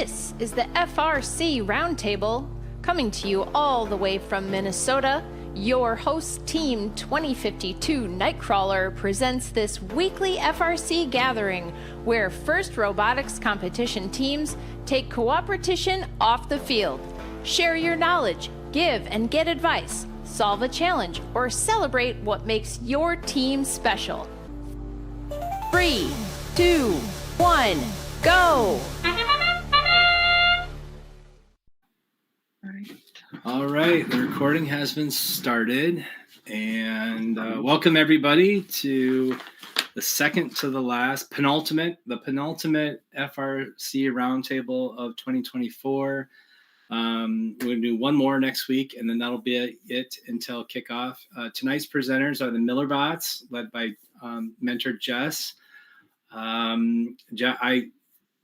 This is the FRC Roundtable, coming to you all the way from Minnesota. Your host team 2052 Nightcrawler presents this weekly FRC gathering where FIRST Robotics competition teams take cooperation off the field. Share your knowledge, give and get advice, solve a challenge, or celebrate what makes your team special. 3, 2, 1, go! All right, the recording has been started, and welcome everybody to the second to the last, penultimate FRC Roundtable of 2024. We're going to do one more next week, and then that'll be it until kickoff. Tonight's presenters are the Millerbots, led by mentor Jess. I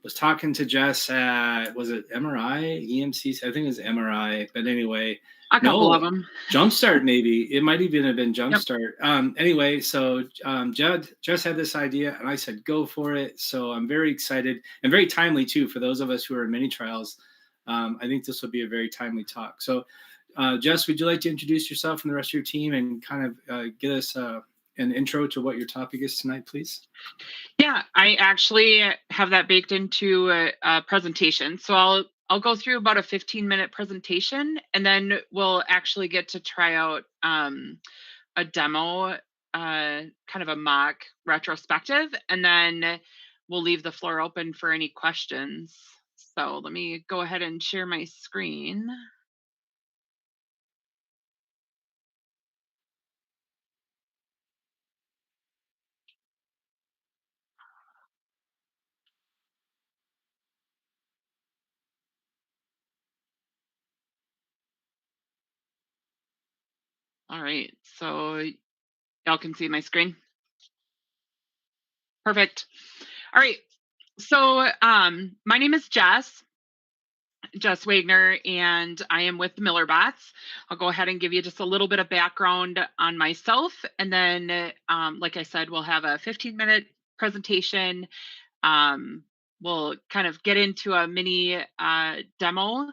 was talking to Jess at, was it MRI, EMC? I think it was MRI, but anyway. A couple of them. Jumpstart, maybe. It might even have been Jumpstart. Yep. Anyway, so Jess had this idea, and I said, go for it. So I'm very excited, and very timely, too, for those of us who are in mini trials. I think this will be a very timely talk. So, Jess, would you like to introduce yourself and the rest of your team and kind of give us an intro to what your topic is tonight, please? Yeah, I actually have that baked into a presentation. So I'll go through about a 15-minute presentation, and then we'll actually get to try out a demo, kind of a mock retrospective, and then we'll leave the floor open for any questions. So let me go ahead and share my screen. All right, so y'all can see my screen. Perfect. All right, so my name is Jess Wagner, and I am with the Millerbots. I'll go ahead and give you just a little bit of background on myself, and then, like I said, we'll have a 15-minute presentation. We'll kind of get into a mini demo,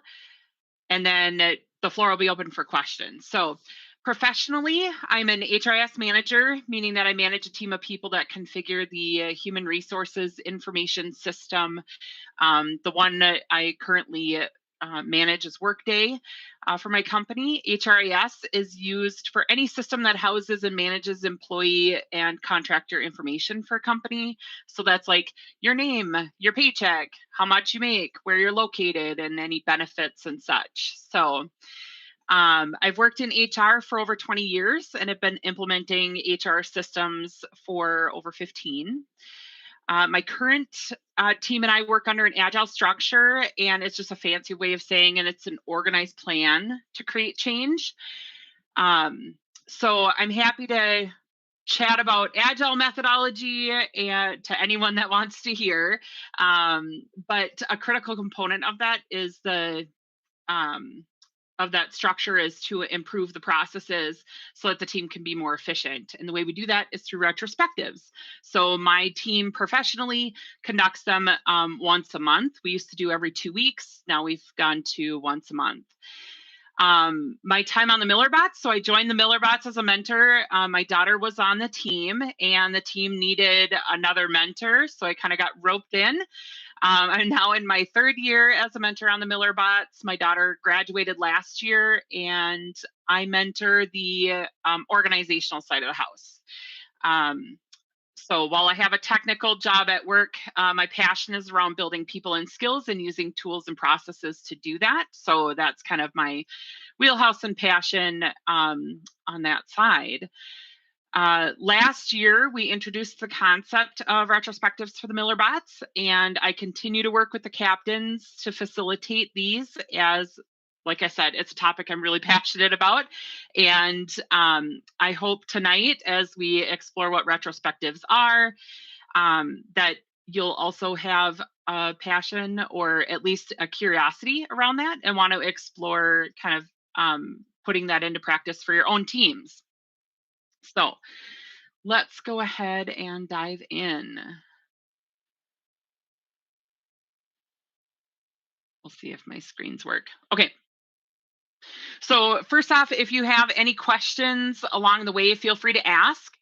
and then the floor will be open for questions. So professionally, I'm an HRIS manager, meaning that I manage a team of people that configure the human resources information system. The one that I currently manage is Workday for my company. HRIS is used for any system that houses and manages employee and contractor information for a company. So that's like your name, your paycheck, how much you make, where you're located, and any benefits and such. So I've worked in HR for over 20 years and have been implementing HR systems for over 15. My current team and I work under an Agile structure, and it's just a fancy way of saying, and it's an organized plan to create change. So I'm happy to chat about Agile methodology and to anyone that wants to hear. But a critical component of that is that structure is to improve the processes so that the team can be more efficient. And the way we do that is through retrospectives. So my team professionally conducts them once a month. We used to do every 2 weeks. Now we've gone to once a month. My time on the Millerbots. So I joined the Millerbots as a mentor. My daughter was on the team, and the team needed another mentor. So I kind of got roped in. I'm now in my 3rd year as a mentor on the Millerbots. My daughter graduated last year, and I mentor the organizational side of the house. So while I have a technical job at work, my passion is around building people and skills and using tools and processes to do that. So that's kind of my wheelhouse and passion on that side. Last year, we introduced the concept of retrospectives for the Millerbots, and I continue to work with the captains to facilitate these as, like I said, it's a topic I'm really passionate about. And I hope tonight, as we explore what retrospectives are, that you'll also have a passion or at least a curiosity around that and want to explore kind of putting that into practice for your own teams. So let's go ahead and dive in. We'll see if my screens work. Okay. So first off, if you have any questions along the way, feel free to ask.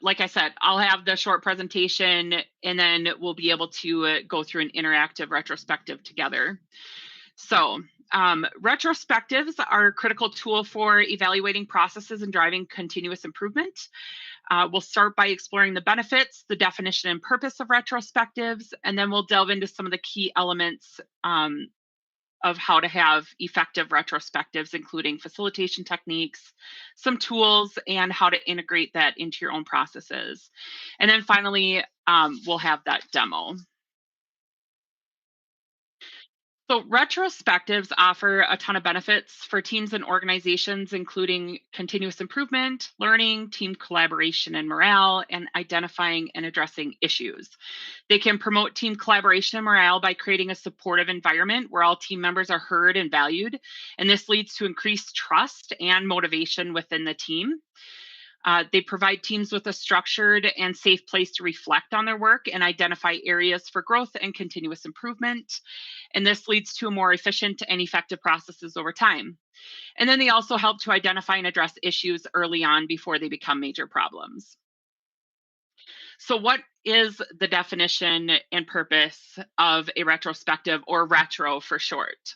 Like I said, I'll have the short presentation and then we'll be able to go through an interactive retrospective together. So retrospectives are a critical tool for evaluating processes and driving continuous improvement. We'll start by exploring the benefits, the definition and purpose of retrospectives, and then we'll delve into some of the key elements of how to have effective retrospectives, including facilitation techniques, some tools, and how to integrate that into your own processes. And then finally, we'll have that demo. So retrospectives offer a ton of benefits for teams and organizations, including continuous improvement, learning, team collaboration and morale, and identifying and addressing issues. They can promote team collaboration and morale by creating a supportive environment where all team members are heard and valued. And this leads to increased trust and motivation within the team. They provide teams with a structured and safe place to reflect on their work and identify areas for growth and continuous improvement. And this leads to a more efficient and effective processes over time. And then they also help to identify and address issues early on before they become major problems. So, what is the definition and purpose of a retrospective, or retro for short?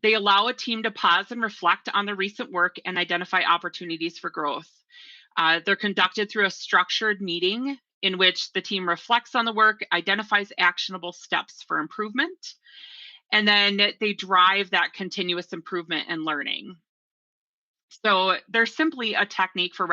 They allow a team to pause and reflect on their recent work and identify opportunities for growth. They're conducted through a structured meeting in which the team reflects on the work, identifies actionable steps for improvement, and then they drive that continuous improvement and learning. So they're simply a technique for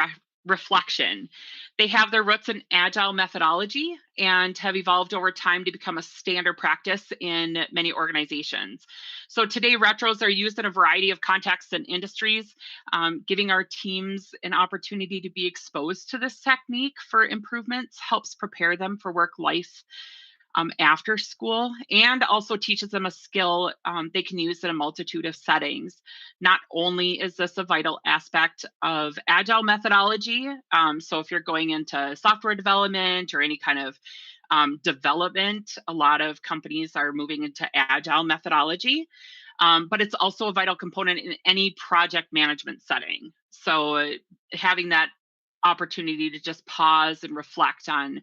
reflection. They have their roots in Agile methodology and have evolved over time to become a standard practice in many organizations. So today, retros are used in a variety of contexts and industries, giving our teams an opportunity to be exposed to this technique for improvements, helps prepare them for work life after school, and also teaches them a skill they can use in a multitude of settings. Not only is this a vital aspect of Agile methodology, so if you're going into software development or any kind of development, a lot of companies are moving into Agile methodology, but it's also a vital component in any project management setting. So having that opportunity to just pause and reflect on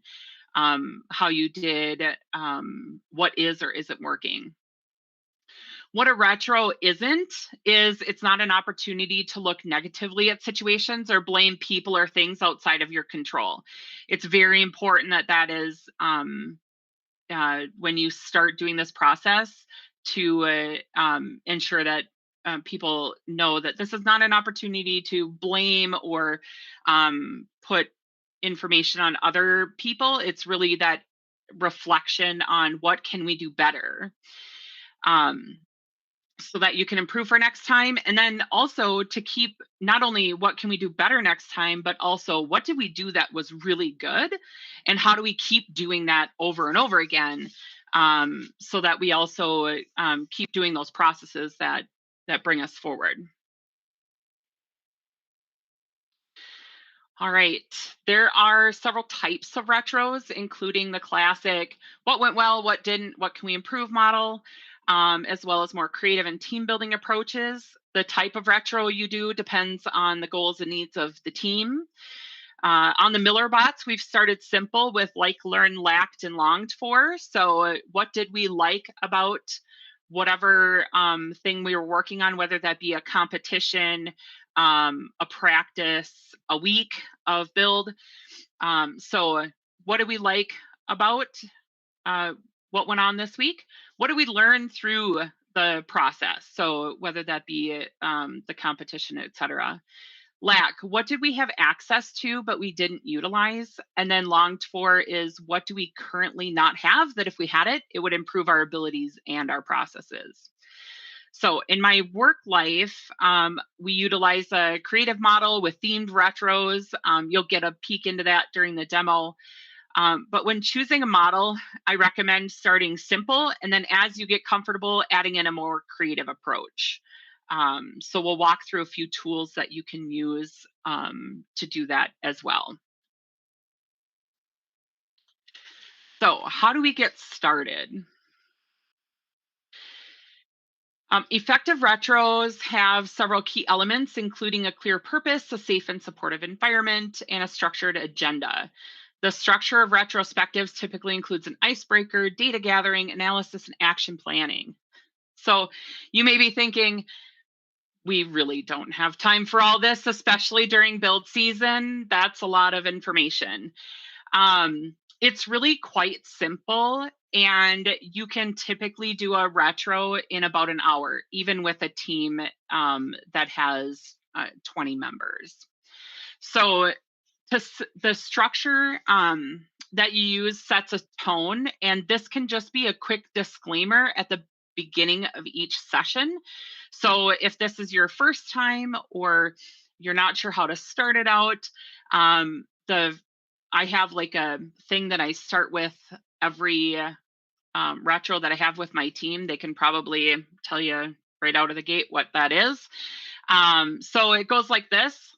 how you did, what is or isn't working. What a retro isn't is it's not an opportunity to look negatively at situations or blame people or things outside of your control. It's very important that that is when you start doing this process to ensure that people know that this is not an opportunity to blame or put information on other people. It's really that reflection on what can we do better, so that you can improve for next time. And then also to keep not only what can we do better next time, but also what did we do that was really good, and how do we keep doing that over and over again, so that we also keep doing those processes that bring us forward. All right. There are several types of retros, including the classic what went well, what didn't, what can we improve model, as well as more creative and team building approaches. The type of retro you do depends on the goals and needs of the team. On the Miller bots, we've started simple with like, learn, lacked, and longed for. So, what did we like about whatever thing we were working on, whether that be a competition, a practice, a week of build. So, what do we like about what went on this week? What do we learn through the process? So, whether that be the competition, etc. Lack, what did we have access to but we didn't utilize? And then longed for is what do we currently not have that if we had it, it would improve our abilities and our processes. So in my work life, we utilize a creative model with themed retros. You'll get a peek into that during the demo. But when choosing a model, I recommend starting simple, and then as you get comfortable, adding in a more creative approach. So we'll walk through a few tools that you can use to do that as well. So how do we get started? Effective retros have several key elements, including a clear purpose, a safe and supportive environment, and a structured agenda. The structure of retrospectives typically includes an icebreaker, data gathering, analysis, and action planning. So you may be thinking, we really don't have time for all this, especially during build season. That's a lot of information. It's really quite simple, and you can typically do a retro in about an hour, even with a team that has 20 members. So the structure that you use sets a tone, and this can just be a quick disclaimer at the beginning of each session. So if this is your first time or you're not sure how to start it out, I have like a thing that I start with every retro that I have with my team. They can probably tell you right out of the gate what that is. So it goes like this.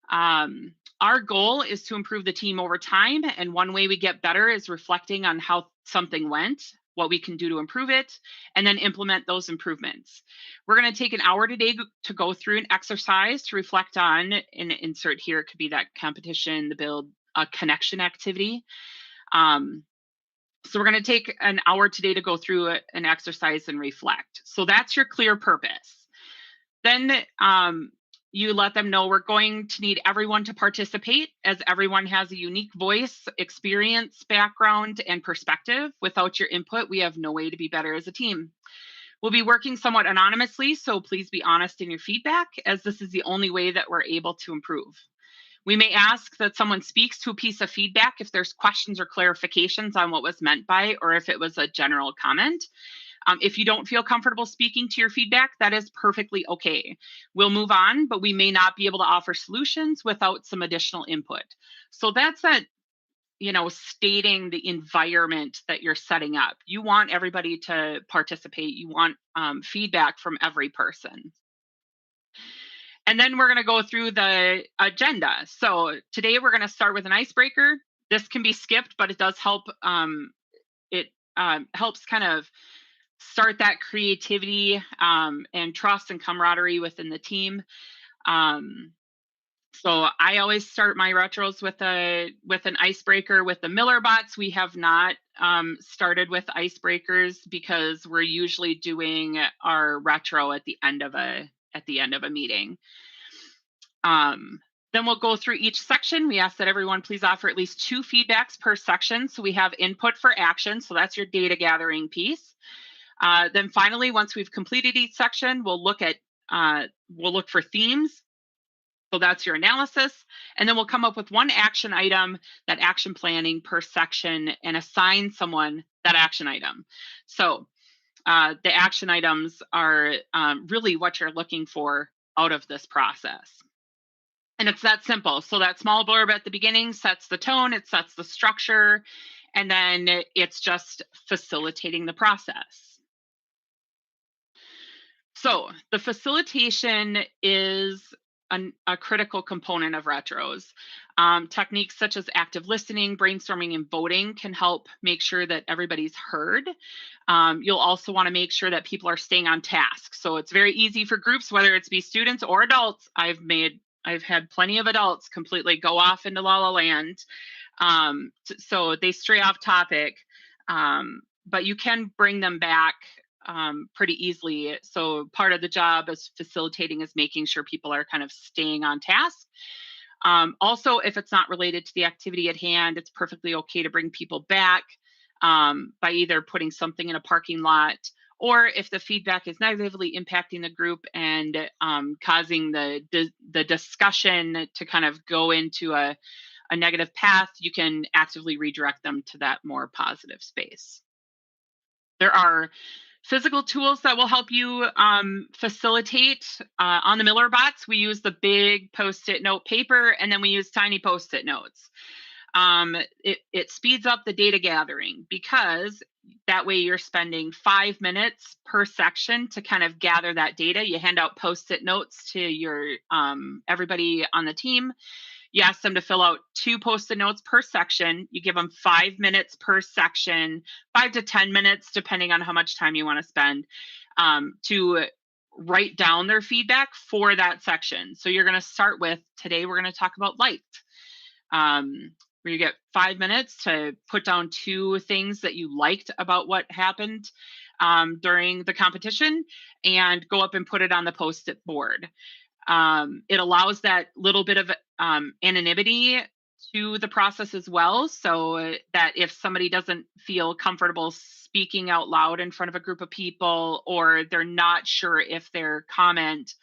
Our goal is to improve the team over time, and one way we get better is reflecting on how something went, what we can do to improve it, and then implement those improvements. We're going to take an hour today to go through an exercise to reflect on, and insert here, it could be that competition, the build, a connection activity. So we're going to take an hour today to go through an exercise and reflect. So that's your clear purpose. Then you let them know we're going to need everyone to participate, as everyone has a unique voice, experience, background, and perspective. Without your input, we have no way to be better as a team. We'll be working somewhat anonymously, so please be honest in your feedback, as this is the only way that we're able to improve. We may ask that someone speaks to a piece of feedback if there's questions or clarifications on what was meant by, or if it was a general comment. If you don't feel comfortable speaking to your feedback, that is perfectly okay. We'll move on, but we may not be able to offer solutions without some additional input. So that's that, stating the environment that you're setting up. You want everybody to participate. You want feedback from every person. And then we're going to go through the agenda. So today we're going to start with an icebreaker. This can be skipped, but it does help. It helps kind of start that creativity and trust and camaraderie within the team. So I always start my retros with an icebreaker. With the Miller bots, we have not started with icebreakers because we're usually doing our retro at the end of a meeting. Then we'll go through each section. We ask that everyone please offer at least 2 feedbacks per section. So we have input for action. So that's your data gathering piece. Then finally, once we've completed each section, we'll look for themes. So that's your analysis. And then we'll come up with one action item, that action planning per section, and assign someone that action item. So the action items are really what you're looking for out of this process. And it's that simple. So that small blurb at the beginning sets the tone, it sets the structure, and then it's just facilitating the process. So the facilitation is a critical component of retros. Techniques such as active listening, brainstorming, and voting can help make sure that everybody's heard. You'll also want to make sure that people are staying on task. So it's very easy for groups, whether it's be students or adults. I've had plenty of adults completely go off into la la land. So they stray off topic, but you can bring them back pretty easily. So part of the job as facilitating is making sure people are kind of staying on task. Also, if it's not related to the activity at hand, it's perfectly okay to bring people back by either putting something in a parking lot, or if the feedback is negatively impacting the group and causing the discussion to kind of go into a negative path, you can actively redirect them to that more positive space. There are physical tools that will help you facilitate. On the Miller bots, we use the big Post-it note paper, and then we use tiny Post-it notes. It speeds up the data gathering, because that way you're spending 5 minutes per section to kind of gather that data. You hand out Post-it notes to your everybody on the team. You ask them to fill out 2 Post-it notes per section. You give them 5 minutes per section, 5 to 10 minutes, depending on how much time you want to spend, to write down their feedback for that section. So you're going to start with, today we're going to talk about light. Where you get 5 minutes to put down 2 things that you liked about what happened during the competition, and go up and put it on the Post-it board. It allows that little bit of anonymity to the process as well, so that if somebody doesn't feel comfortable speaking out loud in front of a group of people, or they're not sure if their comment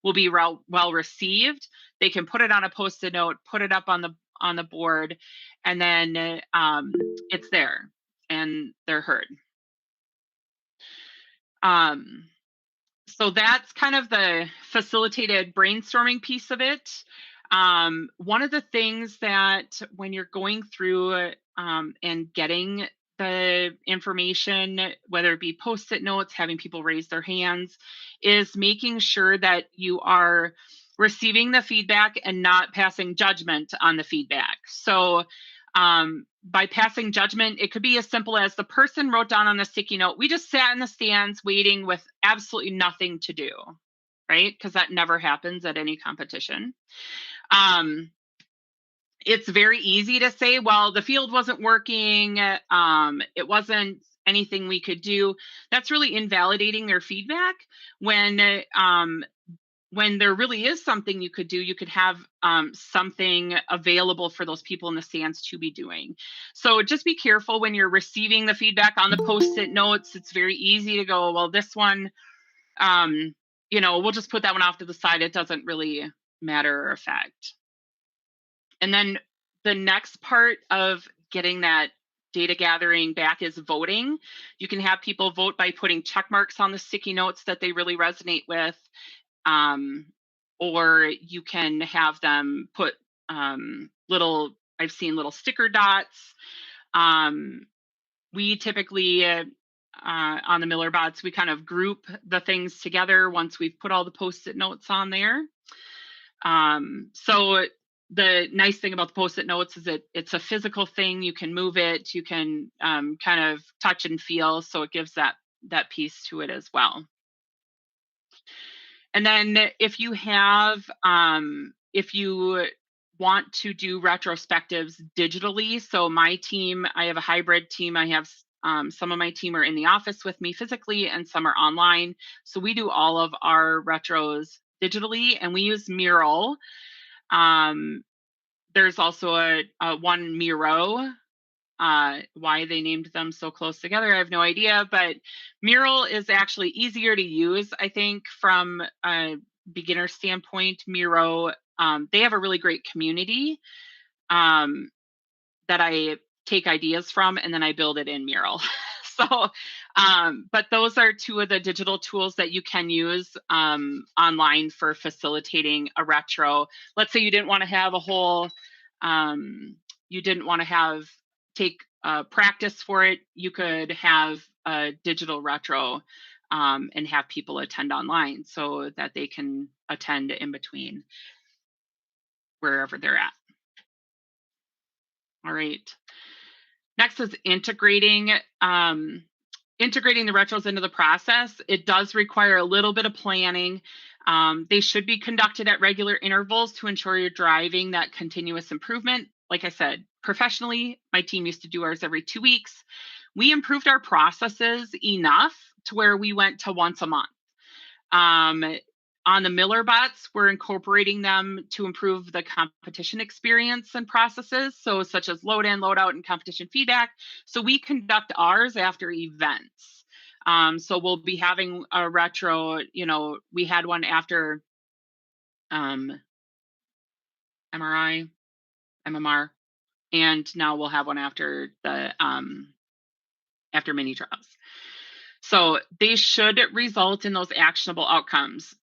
will be well received, they can put it on a Post-it note, put it up on the board, and then it's there and they're heard. So that's kind of the facilitated brainstorming piece of it. One of the things that when you're going through and getting the information, whether it be Post-it notes, having people raise their hands, is making sure that you are receiving the feedback and not passing judgment on the feedback. So by passing judgment, it could be as simple as the person wrote down on a sticky note, we just sat in the stands waiting with absolutely nothing to do, right? Because that never happens at any competition. It's very easy to say, well, the field wasn't working. It wasn't anything we could do. That's really invalidating their feedback. When there really is something you could do, you could have something available for those people in the stands to be doing. So just be careful when you're receiving the feedback on the Post-it notes. It's very easy to go, well, this one, we'll just put that one off to the side. It doesn't really matter or affect. And then the next part of getting that data gathering back is voting. You can have people vote by putting check marks on the sticky notes that they really resonate with. Or you can have them put I've seen little sticker dots. We typically, on the MillerBots, we kind of group the things together once we've put all the Post-it notes on there. So the nice thing about the Post-it notes is that it's a physical thing. You can move it, you can kind of touch and feel, so it gives that piece to it as well. And then if you want to do retrospectives digitally, so my team, I have a hybrid team. I have some of my team are in the office with me physically and some are online. So we do all of our retros digitally, and we use Mural. There's also a one Miro. Why they named them so close together, I have no idea, but Mural is actually easier to use, I think, from a beginner standpoint. Miro, they have a really great community that I take ideas from, and then I build it in Mural. So, but those are 2 of the digital tools that you can use online for facilitating a retro. Let's say you didn't want to have a whole, take practice for it. You could have a digital retro and have people attend online so that they can attend in between wherever they're at. All right. Next is integrating the retros into the process. It does require a little bit of planning. They should be conducted at regular intervals to ensure you're driving that continuous improvement. Like I said, professionally, my team used to do ours every 2 weeks. We improved our processes enough to where we went to once a month. On the MillerBots, we're incorporating them to improve the competition experience and processes, so such as load in, load out, and competition feedback. So we conduct ours after events. So we'll be having a retro, we had one after MRI, MMR, and now we'll have one after the after mini trials. So they should result in those actionable outcomes.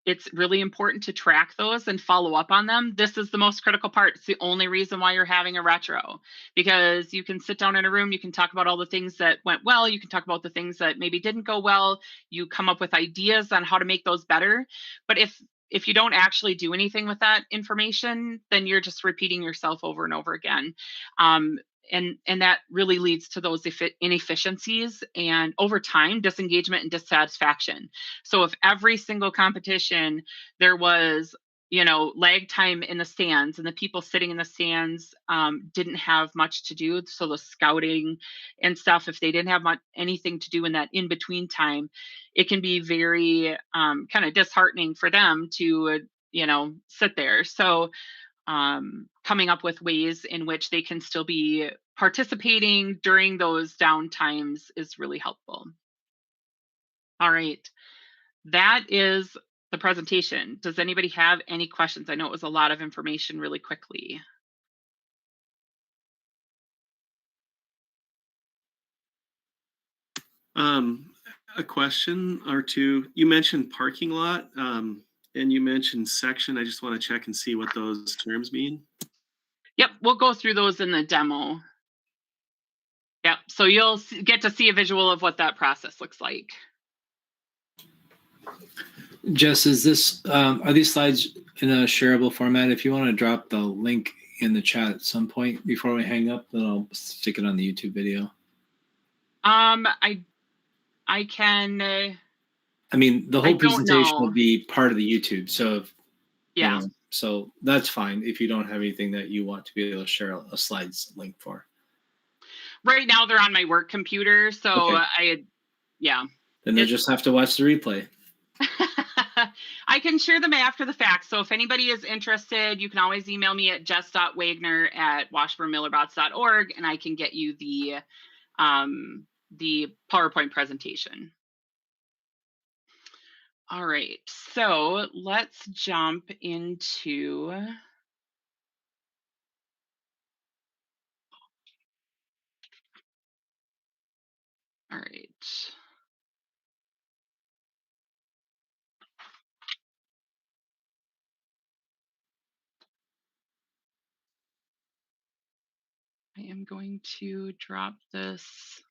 It's really important to track those and follow up on them. This is the most critical part. It's the only reason why you're having a retro, because you can sit down in a room, you can talk about all the things that went well, you can talk about the things that maybe didn't go well, you come up with ideas on how to make those better. But if if you don't actually do anything with that information, then you're just repeating yourself over and over again. And that really leads to those inefficiencies and over time disengagement and dissatisfaction. So if every single competition there was lag time in the stands, and the people sitting in the stands didn't have much to do, so the scouting and stuff, if they didn't have anything to do in that in between time, it can be very kind of disheartening for them to sit there. So coming up with ways in which they can still be participating during those down times is really helpful. All right, that is the presentation. Does anybody have any questions? I know it was a lot of information really quickly. A question or two. You mentioned parking lot, and you mentioned section. I just want to check and see what those terms mean. Yep, we'll go through those in the demo. Yep, so you'll get to see a visual of what that process looks like. Jess, is this are these slides in a shareable format? If you want to drop the link in the chat at some point before we hang up, then I'll stick it on the YouTube video. I can. I mean, the whole presentation will be part of the YouTube, so if, yeah. So that's fine if you don't have anything that you want to be able to share a slides link for. Right now they're on my work computer, so okay. Then they'll just have to watch the replay. I can share them after the fact. So if anybody is interested, you can always email me at jess.wagner@washburnmillerbots.org, and I can get you the PowerPoint presentation. All right, so let's jump into all right. I am going to drop this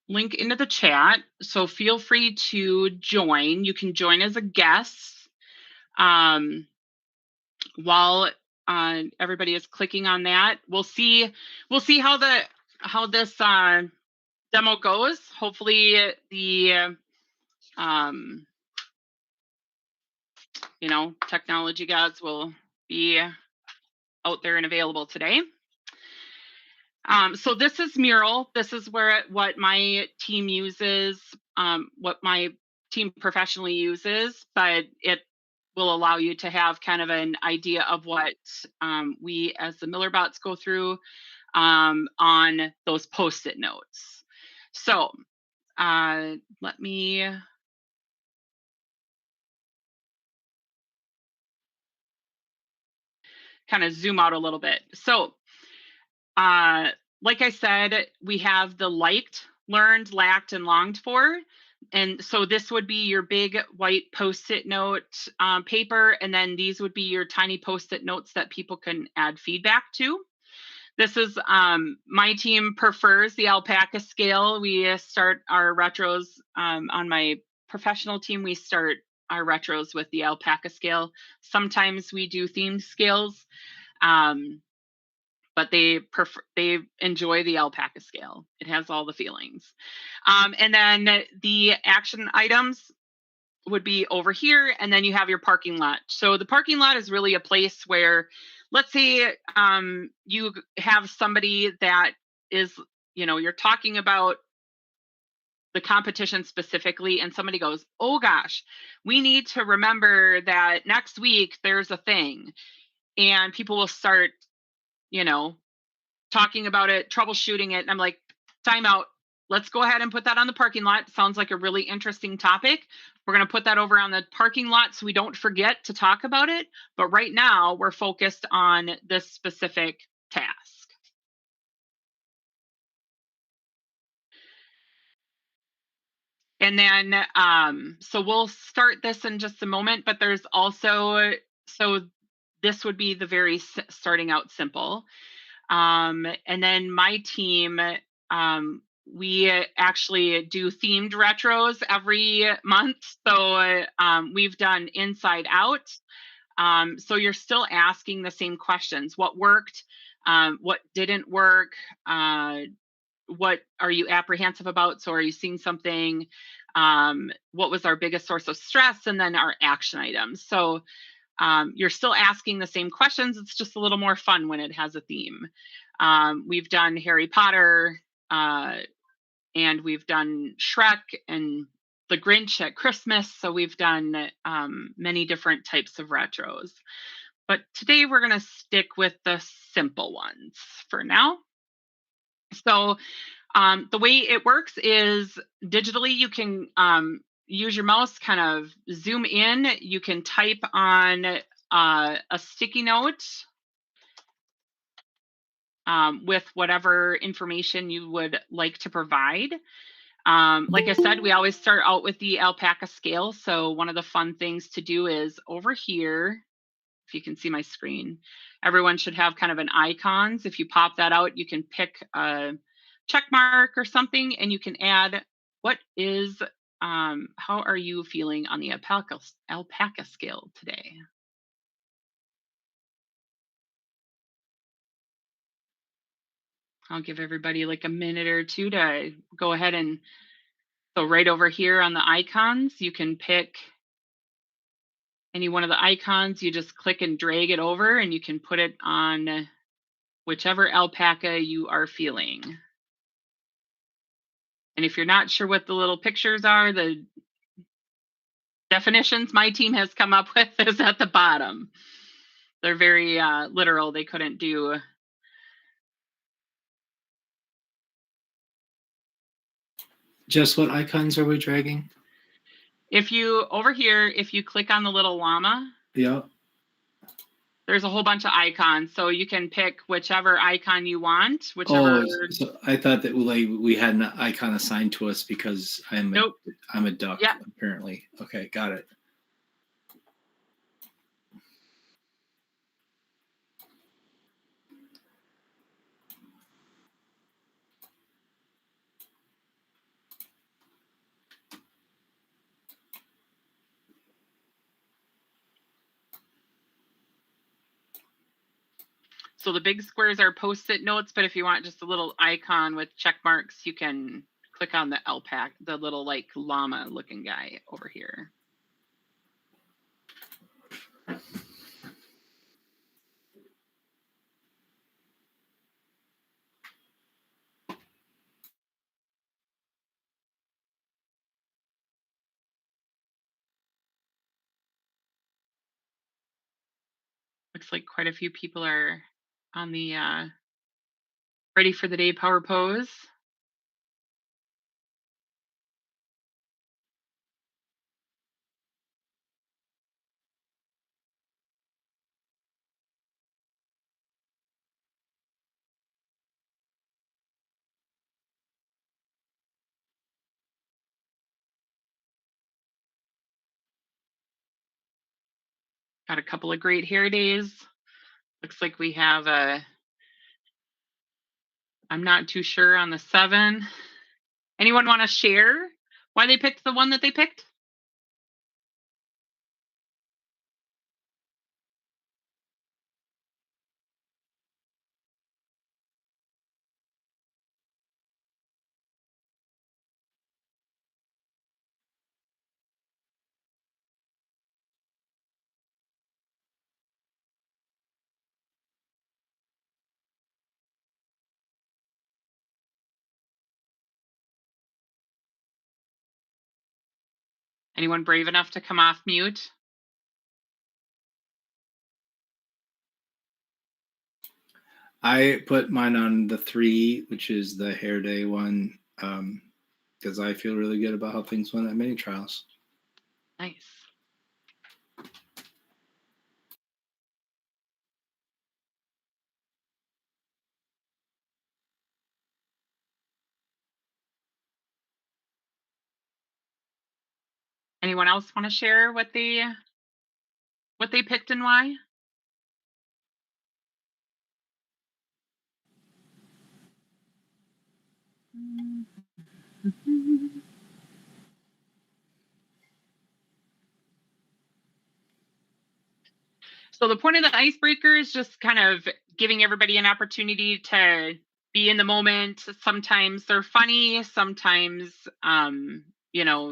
link into the chat, so feel free to join. You can join as a guest while everybody is clicking on that. We'll see how this demo goes. Hopefully the technology gods will be out there and available today. So this is Mural. This is what my team uses, what my team professionally uses, but it will allow you to have kind of an idea of what we as the Millerbots go through on those Post-it notes. So let me kind of zoom out a little bit. So like I said, we have the liked, learned, lacked, and longed for. And so this would be your big white Post-it note paper, and then these would be your tiny Post-it notes that people can add feedback to. This is my team prefers the alpaca scale. We start our retros on my professional team. We start our retros with the alpaca scale. Sometimes we do themed scales, but they enjoy the alpaca scale. It has all the feelings. And then the action items would be over here, and then you have your parking lot. So the parking lot is really a place where, let's say you have somebody that is, you're talking about the competition specifically, and somebody goes, oh gosh, we need to remember that next week there's a thing. And people will start, talking about it, troubleshooting it. And I'm like, time out. Let's go ahead and put that on the parking lot. Sounds like a really interesting topic. We're going to put that over on the parking lot so we don't forget to talk about it. But right now we're focused on this specific task. And then, so we'll start this in just a moment, but there's also, so this would be the very starting out simple. And then my team we actually do themed retros every month. So we've done Inside Out. So you're still asking the same questions. What worked? What didn't work? What are you apprehensive about? So are you seeing something? What was our biggest source of stress? And then our action items. So you're still asking the same questions. It's just a little more fun when it has a theme. We've done Harry Potter, and we've done Shrek and the Grinch at Christmas. So we've done many different types of retros. But today we're going to stick with the simple ones for now. So the way it works is digitally, you can use your mouse, kind of zoom in. You can type on a sticky note with whatever information you would like to provide. Like I said, we always start out with the alpaca scale. So one of the fun things to do is over here, if you can see my screen, everyone should have kind of an icons. If you pop that out, you can pick a check mark or something, and you can add what is, how are you feeling on the alpaca scale today? I'll give everybody like a minute or two to go ahead and, so right over here on the icons, you can pick any one of the icons. You just click and drag it over, and you can put it on whichever alpaca you are feeling. And if you're not sure what the little pictures are, the definitions my team has come up with is at the bottom. They're very literal. They couldn't do. Jess, what icons are we dragging? If you, over here, if you click on the little llama, Yeah. there's a whole bunch of icons. So you can pick whichever icon you want, whichever. Oh, so I thought that we had an icon assigned to us because I'm a duck, Yeah. apparently. Okay, got it. So the big squares are post-it notes, but if you want just a little icon with check marks, you can click on the alpaca, the little like llama looking guy over here. Looks like quite a few people are on the ready for the day power pose. Got a couple of great hair days. Looks like we have a, I'm not too sure on the 7. Anyone want to share why they picked the one that they picked? Anyone brave enough to come off mute? I put mine on the 3, which is the hair day one, because I feel really good about how things went at mini trials. Nice. Anyone else want to share what they picked and why? So the point of the icebreaker is just kind of giving everybody an opportunity to be in the moment. Sometimes they're funny. Sometimes, you know,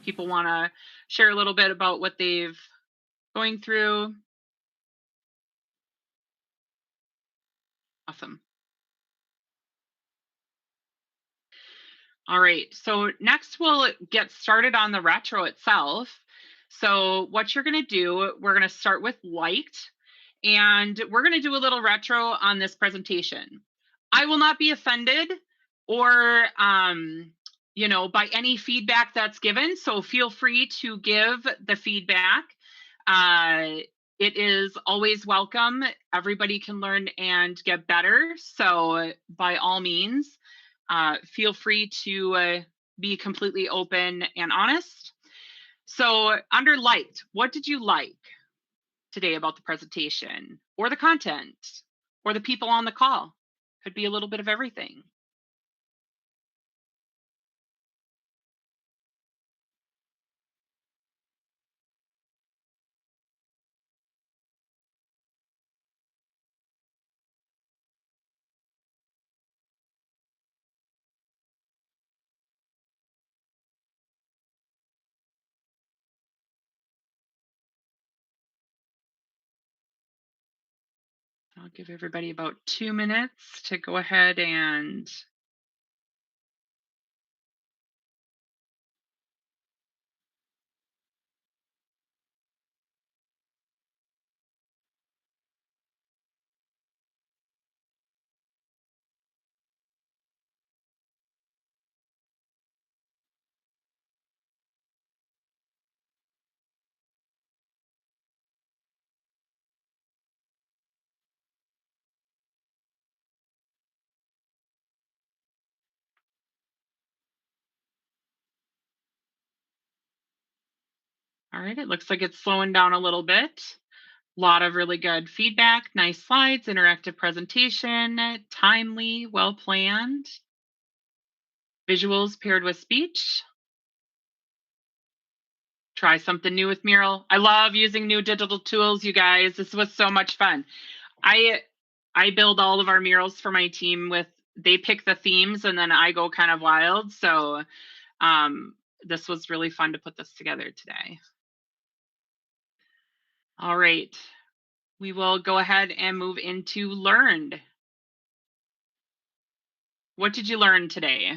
people want to share a little bit about what they've going through. Awesome. All right, so next we'll get started on the retro itself. So what you're gonna do, we're gonna start with liked, and we're gonna do a little retro on this presentation. I will not be offended or, by any feedback that's given, so feel free to give the feedback. Uh, it is always welcome. Everybody can learn and get better, so by all means, feel free to be completely open and honest. So under liked, what did you like today about the presentation or the content or the people on the call? Could be a little bit of everything. I'll give everybody about 2 minutes to go ahead and all right, it looks like it's slowing down a little bit. A lot of really good feedback, nice slides, interactive presentation, timely, well planned. Visuals paired with speech. Try something new with Mural. I love using new digital tools, you guys. This was so much fun. I build all of our murals for my team with, they pick the themes and then I go kind of wild. So this was really fun to put this together today. All right, we will go ahead and move into learned. What did you learn today?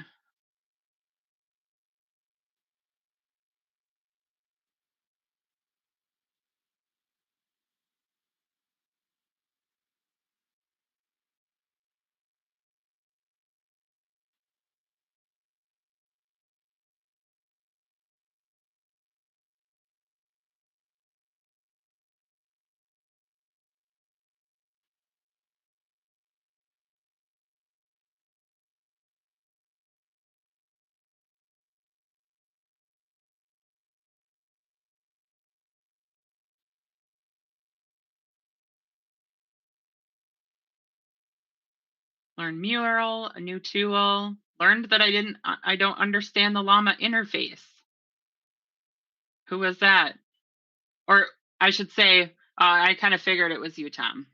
Learn Mural, a new tool. Learned that I don't understand the llama interface. Who was that? Or I should say, I kind of figured it was you, Tom.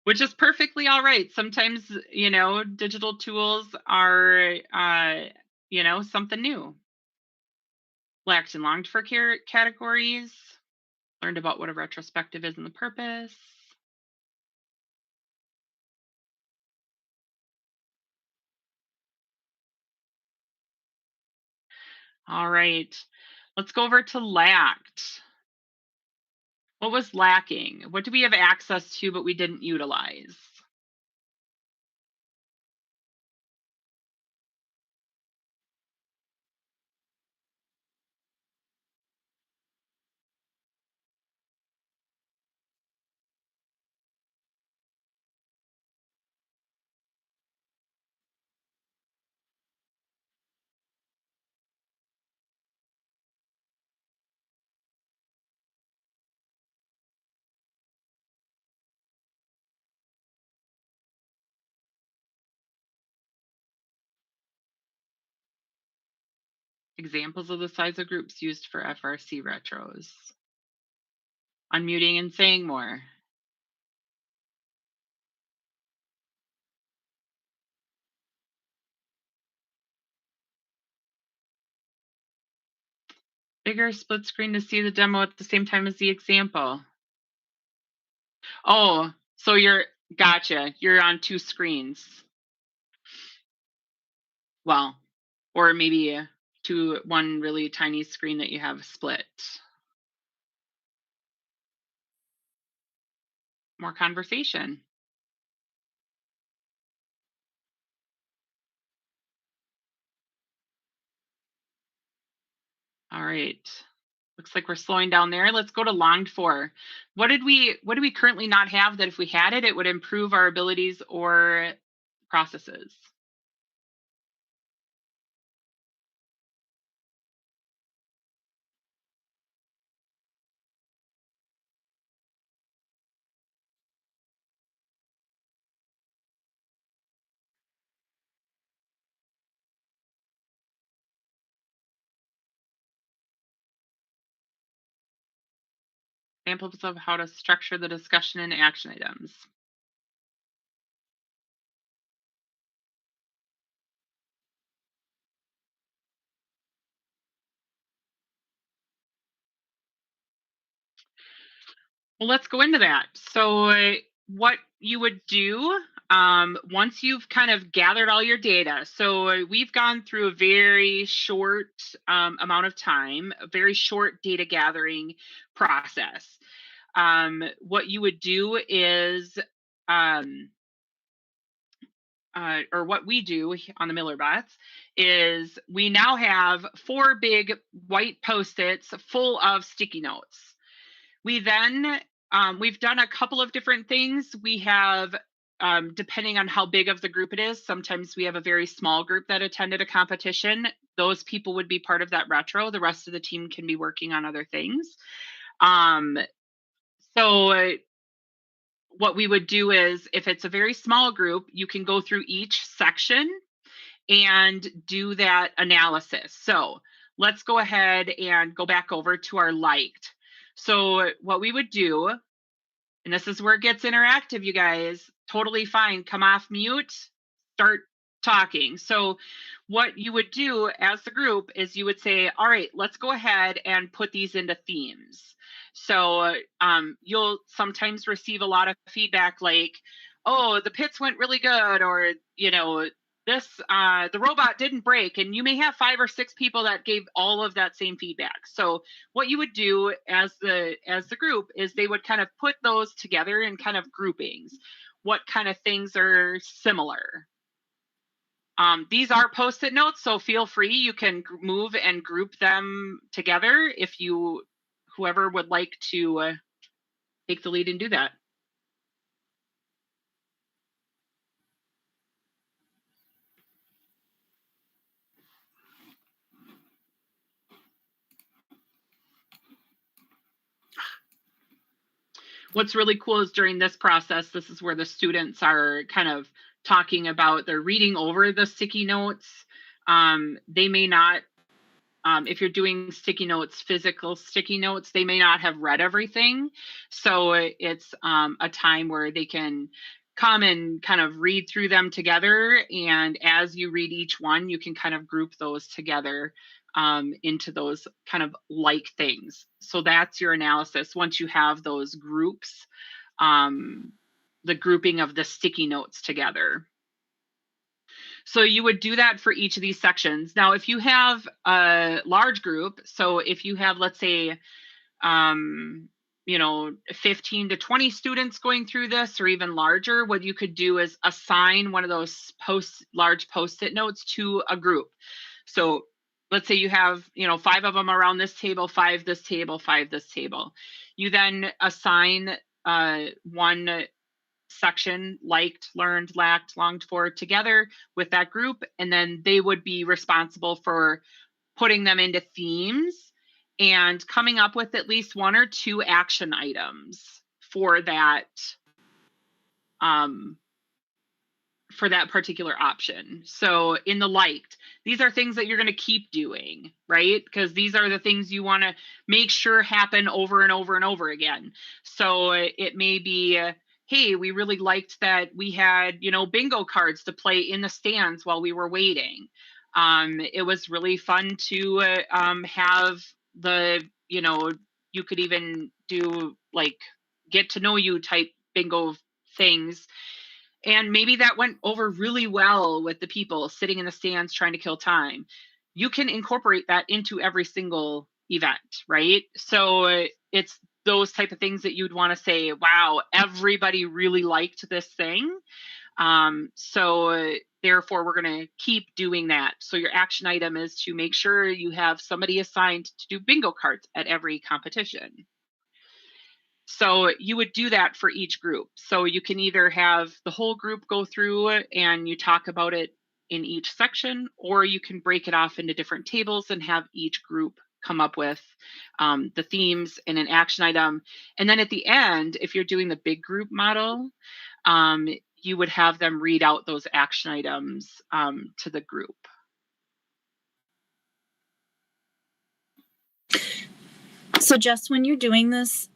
Which is perfectly all right. Sometimes, digital tools are, something new. Lacked and longed for categories. Learned about what a retrospective is and the purpose. All right, let's go over to lacked. What was lacking? What do we have access to but we didn't utilize? Examples of the size of groups used for FRC retros. Unmuting and saying more. Bigger split screen to see the demo at the same time as the example. Oh, so gotcha. You're on 2 screens. Well, or maybe one really tiny screen that you have split. More conversation. All right. Looks like we're slowing down there. Let's go to longed for. What do we currently not have that if we had it, it would improve our abilities or processes? Examples of how to structure the discussion and action items. Well, let's go into that. So what you would do once you've kind of gathered all your data. So we've gone through a very short amount of time, a very short data gathering process. What you would do is, or what we do on the Miller bots is we now have 4 big white Post-its full of sticky notes. We then, we've done a couple of different things. We have, depending on how big of the group it is, sometimes we have a very small group that attended a competition. Those people would be part of that retro. The rest of the team can be working on other things. So what we would do is, if it's a very small group, you can go through each section and do that analysis. So let's go ahead and go back over to our liked. So what we would do, and this is where it gets interactive, you guys, totally fine, come off mute, start talking. So what you would do as the group is you would say, all right, let's go ahead and put these into themes. So you'll sometimes receive a lot of feedback like, oh, the pits went really good, or, you know, this the robot didn't break, and you may have 5 or 6 people that gave all of that same feedback. So what you would do as the group is they would kind of put those together in kind of groupings. What kind of things are similar? These are Post-it notes, so feel free, you can move and group them together if whoever would like to take the lead and do that. What's really cool is during this process, this is where the students are kind of talking about, they're reading over the sticky notes. They may not, if you're doing sticky notes, physical sticky notes, they may not have read everything. So it's a time where they can come and kind of read through them together. And as you read each one, you can kind of group those together into those kind of like things. So that's your analysis. Once you have those groups, the grouping of the sticky notes together. So you would do that for each of these sections. Now, if you have a large group, so if you have, let's say, 15 to 20 students going through this, or even larger, what you could do is assign one of those large Post-it notes to a group. So let's say you have, 5 of them around this table, 5 this table, 5 this table. You then assign one section, liked, learned, lacked, longed for, together with that group, and then they would be responsible for putting them into themes and coming up with at least 1 or 2 action items for that for that particular option. So in the liked, these are things that you're going to keep doing, right? Because these are the things you want to make sure happen over and over and over again. So it may be, hey, we really liked that we had, bingo cards to play in the stands while we were waiting. It was really fun to have the, you could even do like get to know you type bingo things. And maybe that went over really well with the people sitting in the stands trying to kill time. You can incorporate that into every single event, right? So it's those type of things that you'd want to say, wow, everybody really liked this thing. So therefore, we're going to keep doing that. So your action item is to make sure you have somebody assigned to do bingo cards at every competition. So you would do that for each group. So you can either have the whole group go through and you talk about it in each section, or you can break it off into different tables and have each group come up with the themes and an action item. And then at the end, if you're doing the big group model, you would have them read out those action items to the group. So Jess, when you're doing this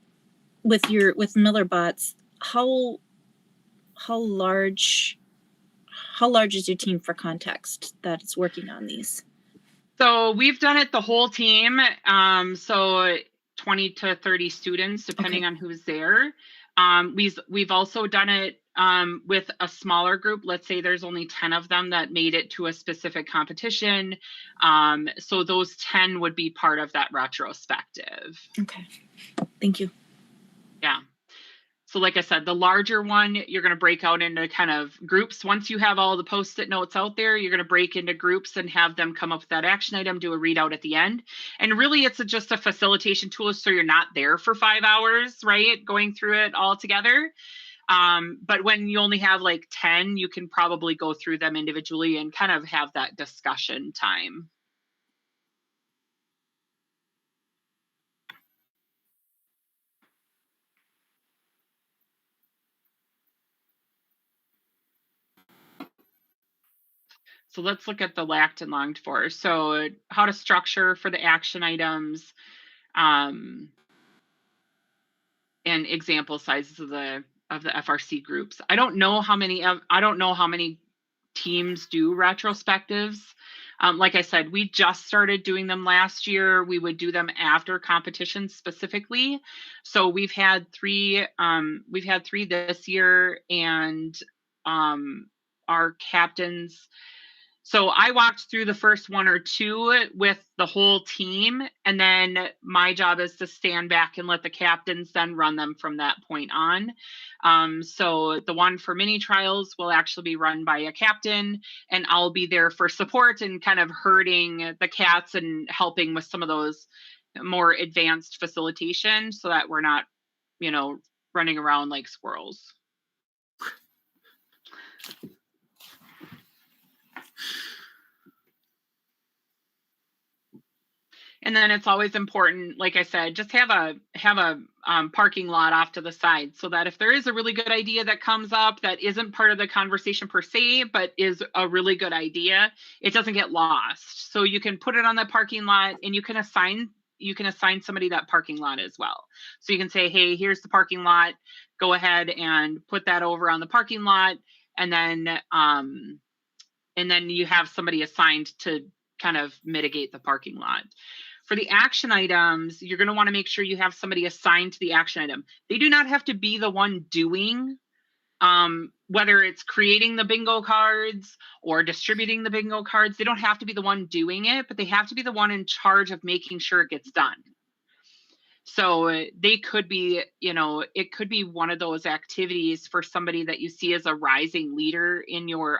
with MillerBots, how large is your team for context that is working on these? So we've done it the whole team. So 20 to 30 students, depending on who's there. We've also done it with a smaller group. Let's say there's only 10 of them that made it to a specific competition. So those 10 would be part of that retrospective. Okay, thank you. Yeah. So like I said, the larger one, you're going to break out into kind of groups. Once you have all the Post-it notes out there, you're going to break into groups and have them come up with that action item, do a readout at the end. And really, it's just a facilitation tool, so you're not there for 5 hours, right, going through it all together. But when you only have like 10, you can probably go through them individually and kind of have that discussion time. So let's look at the lacked and longed for. So how to structure for the action items, and example sizes of the FRC groups. I don't know how many teams do retrospectives. Like I said, we just started doing them last year. We would do them after competitions specifically. So we've had three this year, and our captains. So I walked through the first one or two with the whole team, and then my job is to stand back and let the captains then run them from that point on. So the one for mini trials will actually be run by a captain, and I'll be there for support and kind of herding the cats and helping with some of those more advanced facilitation so that we're not, running around like squirrels. And then it's always important, like I said, just have a parking lot off to the side so that if there is a really good idea that comes up that isn't part of the conversation per se, but is a really good idea, it doesn't get lost. So you can put it on the parking lot, and you can assign somebody that parking lot as well. So you can say, hey, here's the parking lot. Go ahead and put that over on the parking lot, and then you have somebody assigned to kind of mitigate the parking lot. For the action items, you're going to want to make sure you have somebody assigned to the action item. They do not have to be the one doing, whether it's creating the bingo cards or distributing the bingo cards. They don't have to be the one doing it, but they have to be the one in charge of making sure it gets done. So they could be, it could be one of those activities for somebody that you see as a rising leader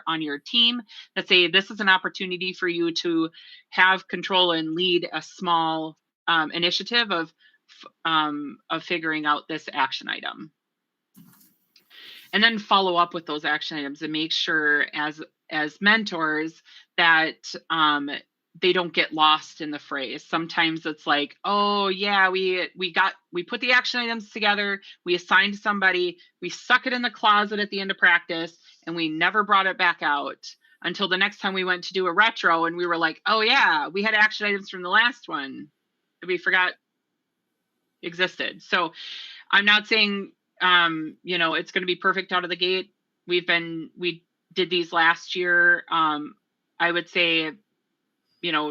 on your team that say, this is an opportunity for you to have control and lead a small initiative of figuring out this action item. And then follow up with those action items and make sure as mentors that they don't get lost in the phrase. Sometimes it's like, oh yeah, we put the action items together, we assigned somebody, we stuck it in the closet at the end of practice, and we never brought it back out until the next time we went to do a retro, and we were like, oh yeah, we had action items from the last one that we forgot existed. So I'm not saying, it's going to be perfect out of the gate. We did these last year. I would say,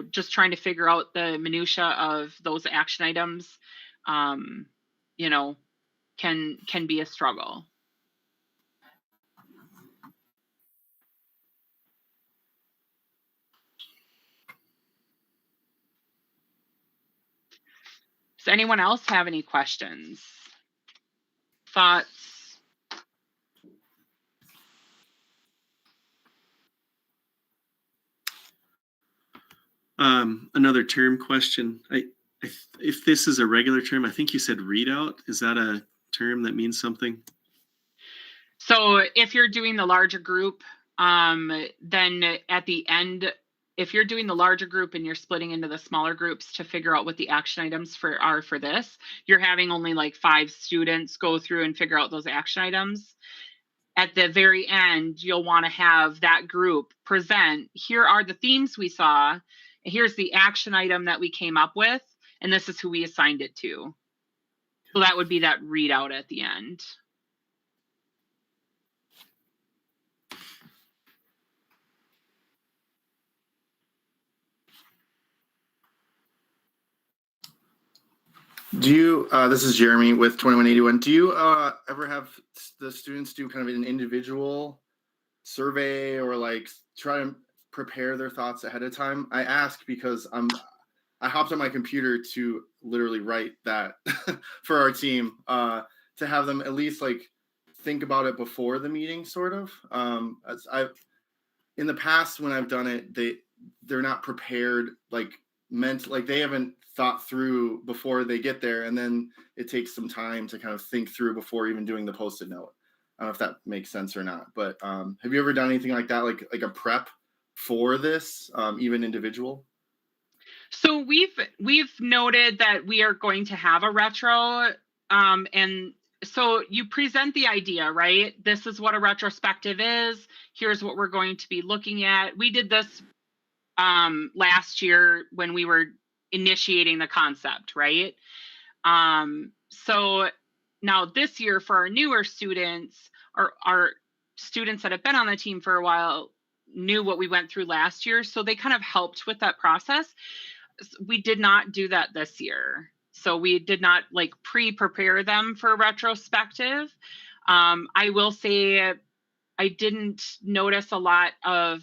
just trying to figure out the minutia of those action items, can be a struggle. Does anyone else have any questions, thoughts? Another term question. If this is a regular term, I think you said readout. Is that a term that means something? So if you're doing the larger group, then at the end, if you're doing the larger group and you're splitting into the smaller groups to figure out what the action items are for this, you're having only like 5 students go through and figure out those action items. At the very end, you'll want to have that group present, here are the themes we saw, here's the action item that we came up with, and this is who we assigned it to. So that would be that readout at the end. Do you, this is Jeremy with 2181. Do you ever have the students do kind of an individual survey or like try to prepare their thoughts ahead of time? I ask because I hopped on my computer to literally write that for our team, to have them at least like think about it before the meeting, sort of. In the past when I've done it, they're not prepared, like they haven't thought through before they get there, and then it takes some time to kind of think through before even doing the post-it note. I don't know if that makes sense or not, but have you ever done anything like that, like a prep for this, even individual? So we've noted that we are going to have a retro, and so you present the idea, right? This is what a retrospective is. Here's what we're going to be looking at. We did this last year when we were initiating the concept, right? So now this year for our newer students, or our students that have been on the team for a while knew what we went through last year, so they kind of helped with that process. We did not do that this year. So we did not like pre-prepare them for retrospective. I will say I didn't notice a lot of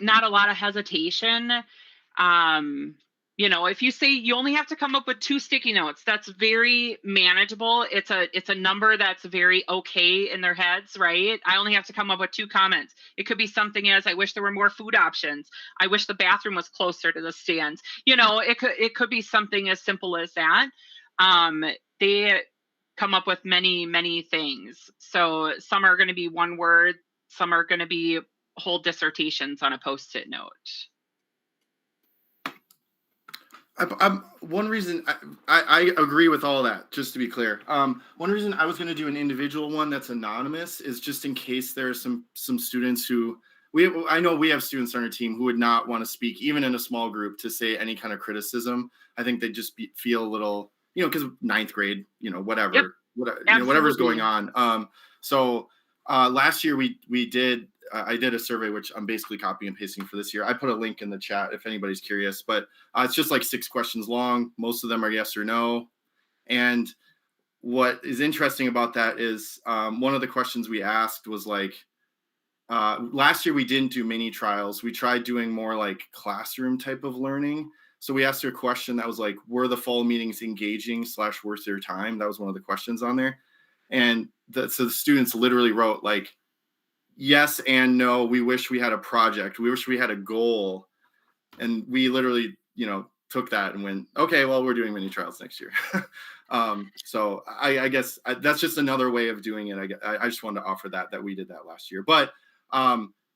not a lot of hesitation. If you say you only have to come up with 2 sticky notes, that's very manageable. It's a number that's very okay in their heads, right? I only have to come up with 2 comments. It could be something as, I wish there were more food options. I wish the bathroom was closer to the stands. It could be something as simple as that. They come up with many, many things. So some are going to be 1 word, some are going to be whole dissertations on a post-it note. One reason I agree with all that, just to be clear. One reason I was going to do an individual one that's anonymous is just in case there are some students who I know we have students on our team who would not want to speak, even in a small group, to say any kind of criticism. I think they just feel a little, because 9th grade, whatever, Yep. Whatever's going on. So last year I did a survey, which I'm basically copying and pasting for this year. I put a link in the chat if anybody's curious, but it's just like 6 questions long. Most of them are yes or no. And what is interesting about that is one of the questions we asked was like, last year we didn't do mini trials. We tried doing more like classroom type of learning. So we asked her a question that was like, were the fall meetings engaging / worth your time? That was one of the questions on there. And so the students literally wrote like, yes and no, we wish we had a project. We wish we had a goal. And we literally, took that and went, okay, well, we're doing mini trials next year. So I guess that's just another way of doing it. I just wanted to offer that we did that last year. But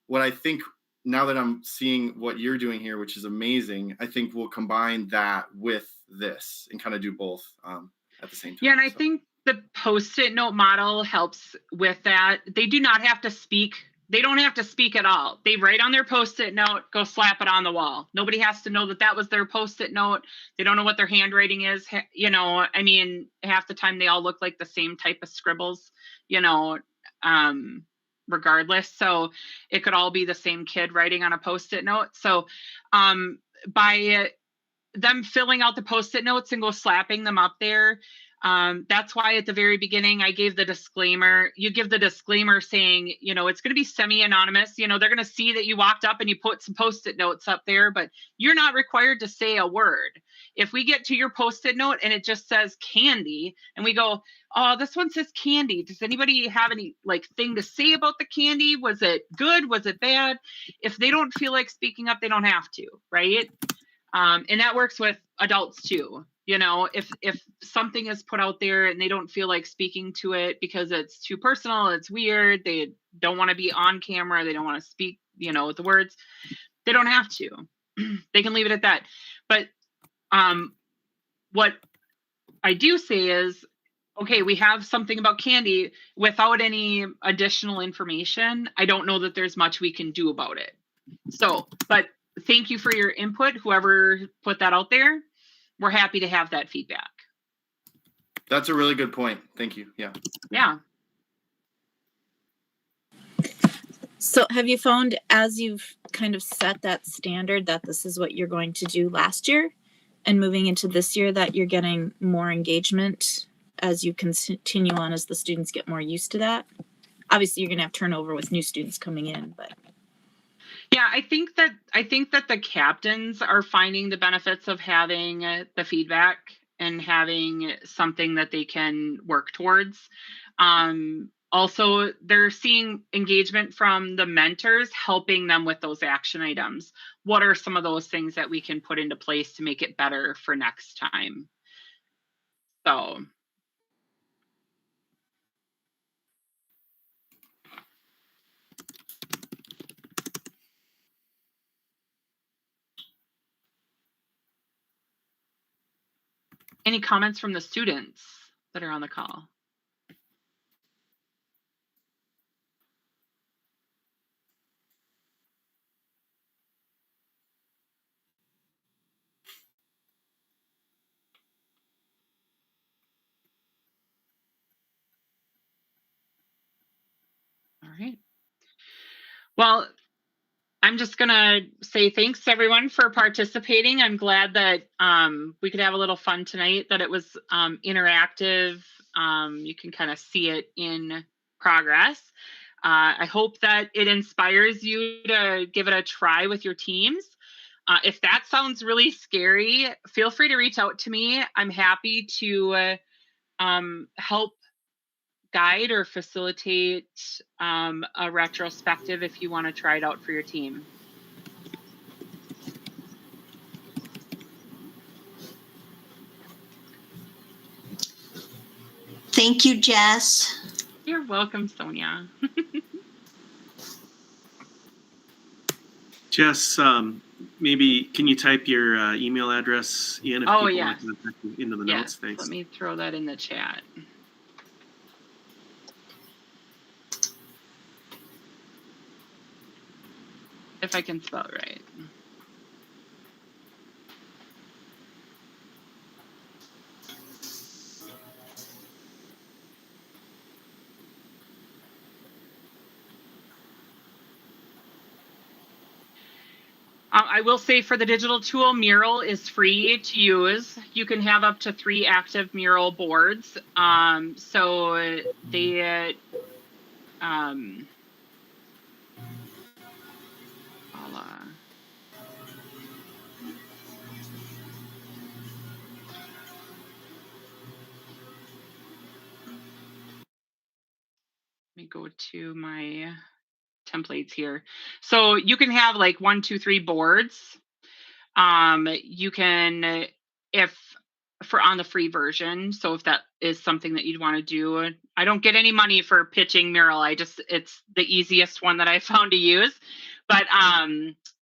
what I think now that I'm seeing what you're doing here, which is amazing, I think we'll combine that with this and kind of do both at the same time. Yeah, and I think the Post-it note model helps with that. They do not have to speak. They don't have to speak at all. They write on their Post-it note, go slap it on the wall. Nobody has to know that that was their Post-it note. They don't know what their handwriting is. You know, I mean, half the time they all look like the same type of scribbles, you know, regardless. So it could all be the same kid writing on a Post-it note. So by them filling out the Post-it notes and go slapping them up there, that's why at the very beginning I gave the disclaimer. You give the disclaimer saying, you know, it's going to be semi-anonymous. You know, they're going to see that you walked up and you put some Post-it notes up there, but you're not required to say a word. If we get to your Post-it note and it just says candy and we go, oh, this one says candy. Does anybody have any like thing to say about the candy? Was it good? Was it bad? If they don't feel like speaking up, they don't have to, right? And that works with adults too. You know, if something is put out there and they don't feel like speaking to it because it's too personal, it's weird, they don't want to be on camera, they don't want to speak, you know, with the words, they don't have to. They can leave it at that. But what I do say is, okay, we have something about candy without any additional information. I don't know that there's much we can do about it. So, but thank you for your input, whoever put that out there. We're happy to have that feedback. That's a really good point. Thank you. Yeah. Yeah. So have you found, as you've kind of set that standard that this is what you're going to do last year and moving into this year, that you're getting more engagement as you continue on, as the students get more used to that? Obviously you're going to have turnover with new students coming in, but yeah, I think that the captains are finding the benefits of having the feedback and having something that they can work towards. Also, they're seeing engagement from the mentors, helping them with those action items. What are some of those things that we can put into place to make it better for next time? So. Any comments from the students that are on the call? All right. Well, I'm just going to say thanks everyone for participating. I'm glad that we could have a little fun tonight, that it was interactive. You can kind of see it in progress. I hope that it inspires you to give it a try with your teams. If that sounds really scary, feel free to reach out to me. I'm happy to help guide or facilitate a retrospective if you want to try it out for your team. Thank you, Jess. You're welcome, Sonia. Jess, maybe can you type your email address in if people want to contact you into the notes? Thanks. Let me throw that in the chat. If I can spell it right. I will say for the digital tool, Mural is free to use. You can have up to 3 active Mural boards. So they, let me go to my templates here. So you can have like 1, 2, 3 boards. You can, if for on the free version. So if that is something that you'd want to do, I don't get any money for pitching Mural. It's the easiest one that I found to use. But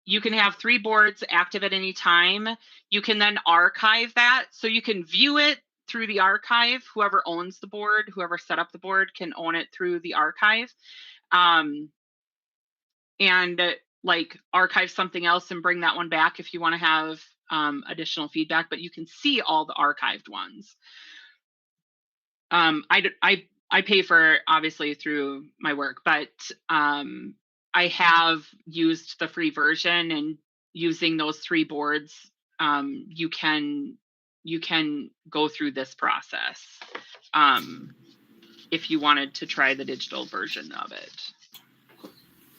you can have 3 boards active at any time. You can then archive that, so you can view it through the archive. Whoever owns the board, whoever set up the board, can own it through the archive. And like archive something else and bring that one back if you want to have additional feedback, but you can see all the archived ones. I pay for obviously through my work, but I have used the free version, and using those 3 boards, you can go through this process if you wanted to try the digital version of it.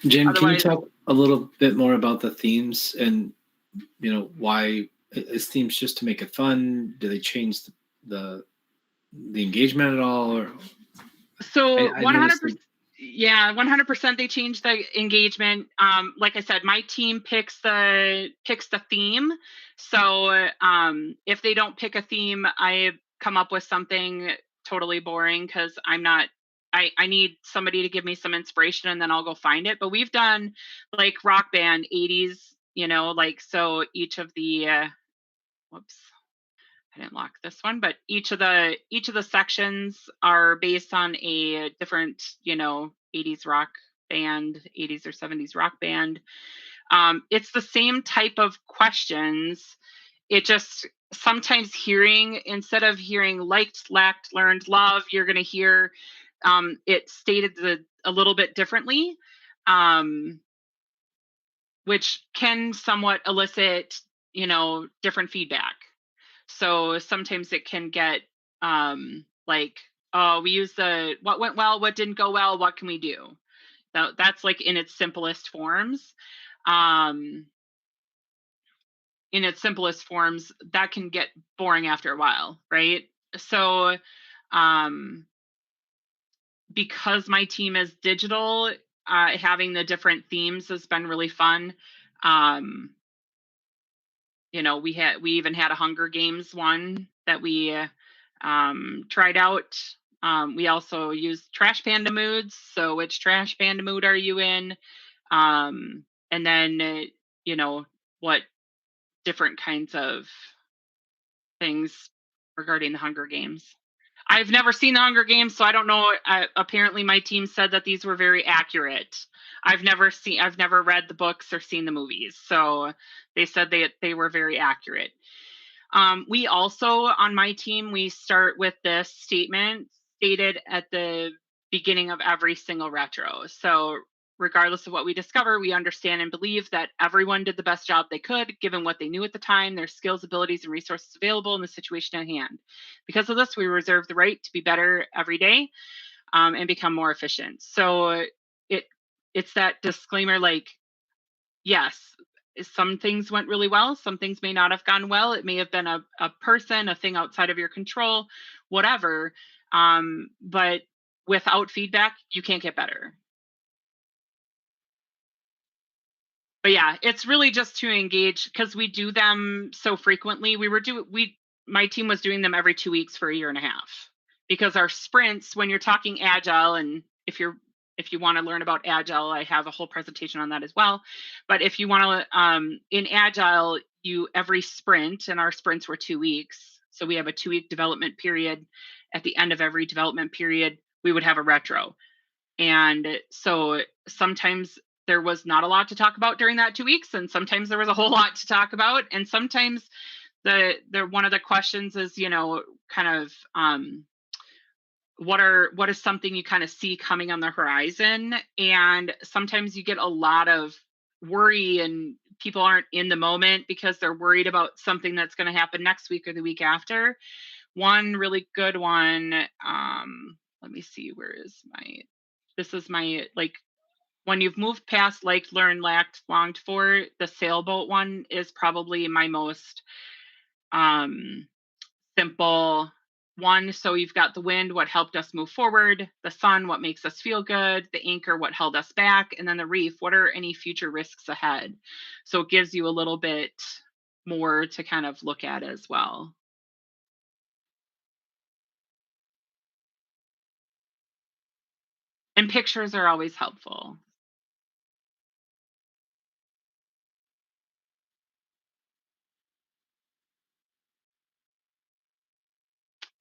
Jen, can you Otherwise- talk a little bit more about the themes and, you know, why is themes just to make it fun? Do they change the engagement at all? Or So I 100%, yeah, 100% they change the engagement. Like I said, my team picks the theme. So if they don't pick a theme, I come up with something totally boring because I need somebody to give me some inspiration, and then I'll go find it. But we've done like rock band 80s, you know, like, so each of the whoops, I didn't lock this one, but each of the sections are based on a different, you know, 80s rock band, 80s or 70s rock band. It's the same type of questions. It just sometimes instead of hearing liked, lacked, learned, love, you're going to hear it stated a little bit differently, which can somewhat elicit, you know, different feedback. So sometimes it can get like, oh, we use what went well, what didn't go well, what can we do? That's like in its simplest forms. In its simplest forms, that can get boring after a while, right? So because my team is digital, having the different themes has been really fun. You know, we even had a Hunger Games one that we tried out. We also used Trash Panda moods. So which Trash Panda mood are you in? And then, you know, what different kinds of things regarding the Hunger Games. I've never seen the Hunger Games, so I don't know. Apparently my team said that these were very accurate. I've never read the books or seen the movies, so they said they were very accurate. We also, on my team, we start with this statement stated at the beginning of every single retro. So regardless of what we discover, we understand and believe that everyone did the best job they could, given what they knew at the time, their skills, abilities, and resources available in the situation at hand. Because of this, we reserve the right to be better every day and become more efficient. So it's that disclaimer, like, yes, some things went really well, some things may not have gone well. It may have been a person, a thing outside of your control, whatever. But without feedback, you can't get better. But yeah, it's really just to engage, because we do them so frequently. My team was doing them every 2 weeks for a year and a half, because our sprints, when you're talking Agile, and if you want to learn about Agile, I have a whole presentation on that as well. But if you want to, in Agile, every sprint, and our sprints were 2 weeks. So we have a 2-week development period. At the end of every development period, we would have a retro. And so sometimes there was not a lot to talk about during that 2 weeks, and sometimes there was a whole lot to talk about. And sometimes one of the questions is, you know, kind of what is something you kind of see coming on the horizon. And sometimes you get a lot of worry, and people aren't in the moment because they're worried about something that's going to happen next week or the week after. One really good one, let me see, this is my, like, when you've moved past liked, learned, lacked, longed for, the sailboat one is probably my most simple one. So you've got the wind, what helped us move forward, the sun, what makes us feel good, the anchor, what held us back, and then the reef, what are any future risks ahead. So it gives you a little bit more to kind of look at as well. And pictures are always helpful.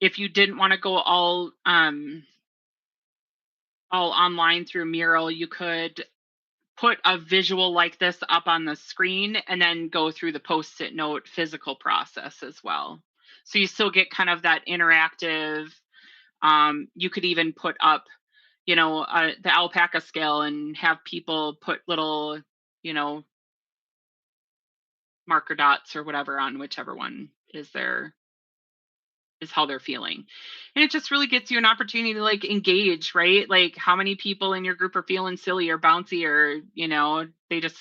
if you didn't want to go all online through Mural, you could put a visual like this up on the screen and then go through the Post-it note physical process as well. So you still get kind of that interactive. You could even put up, you know, the alpaca scale and have people put little, you know, marker dots or whatever on whichever one is how they're feeling. And it just really gets you an opportunity to like engage, right? Like how many people in your group are feeling silly or bouncy, or, you know, they just,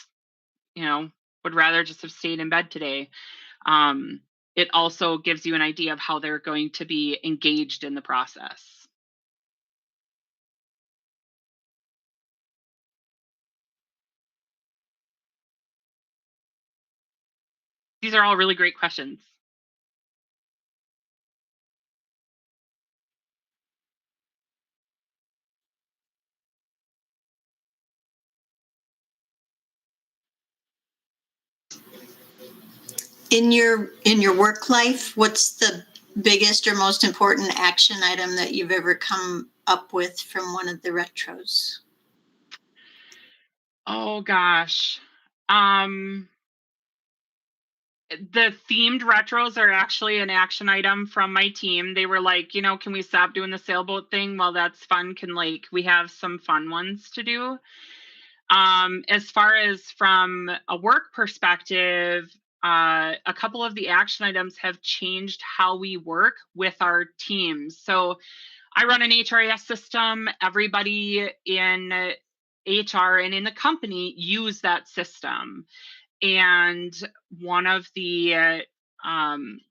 you know, would rather just have stayed in bed today. It also gives you an idea of how they're going to be engaged in the process. These are all really great questions. In your work life, what's the biggest or most important action item that you've ever come up with from one of the retros? Oh gosh. The themed retros are actually an action item from my team. They were like, you know, can we stop doing the sailboat thing? Well, that's fun. Can like we have some fun ones to do? As far as from a work perspective, a couple of the action items have changed how we work with our teams. So I run an HRIS system. Everybody in HR and in the company use that system. And one of the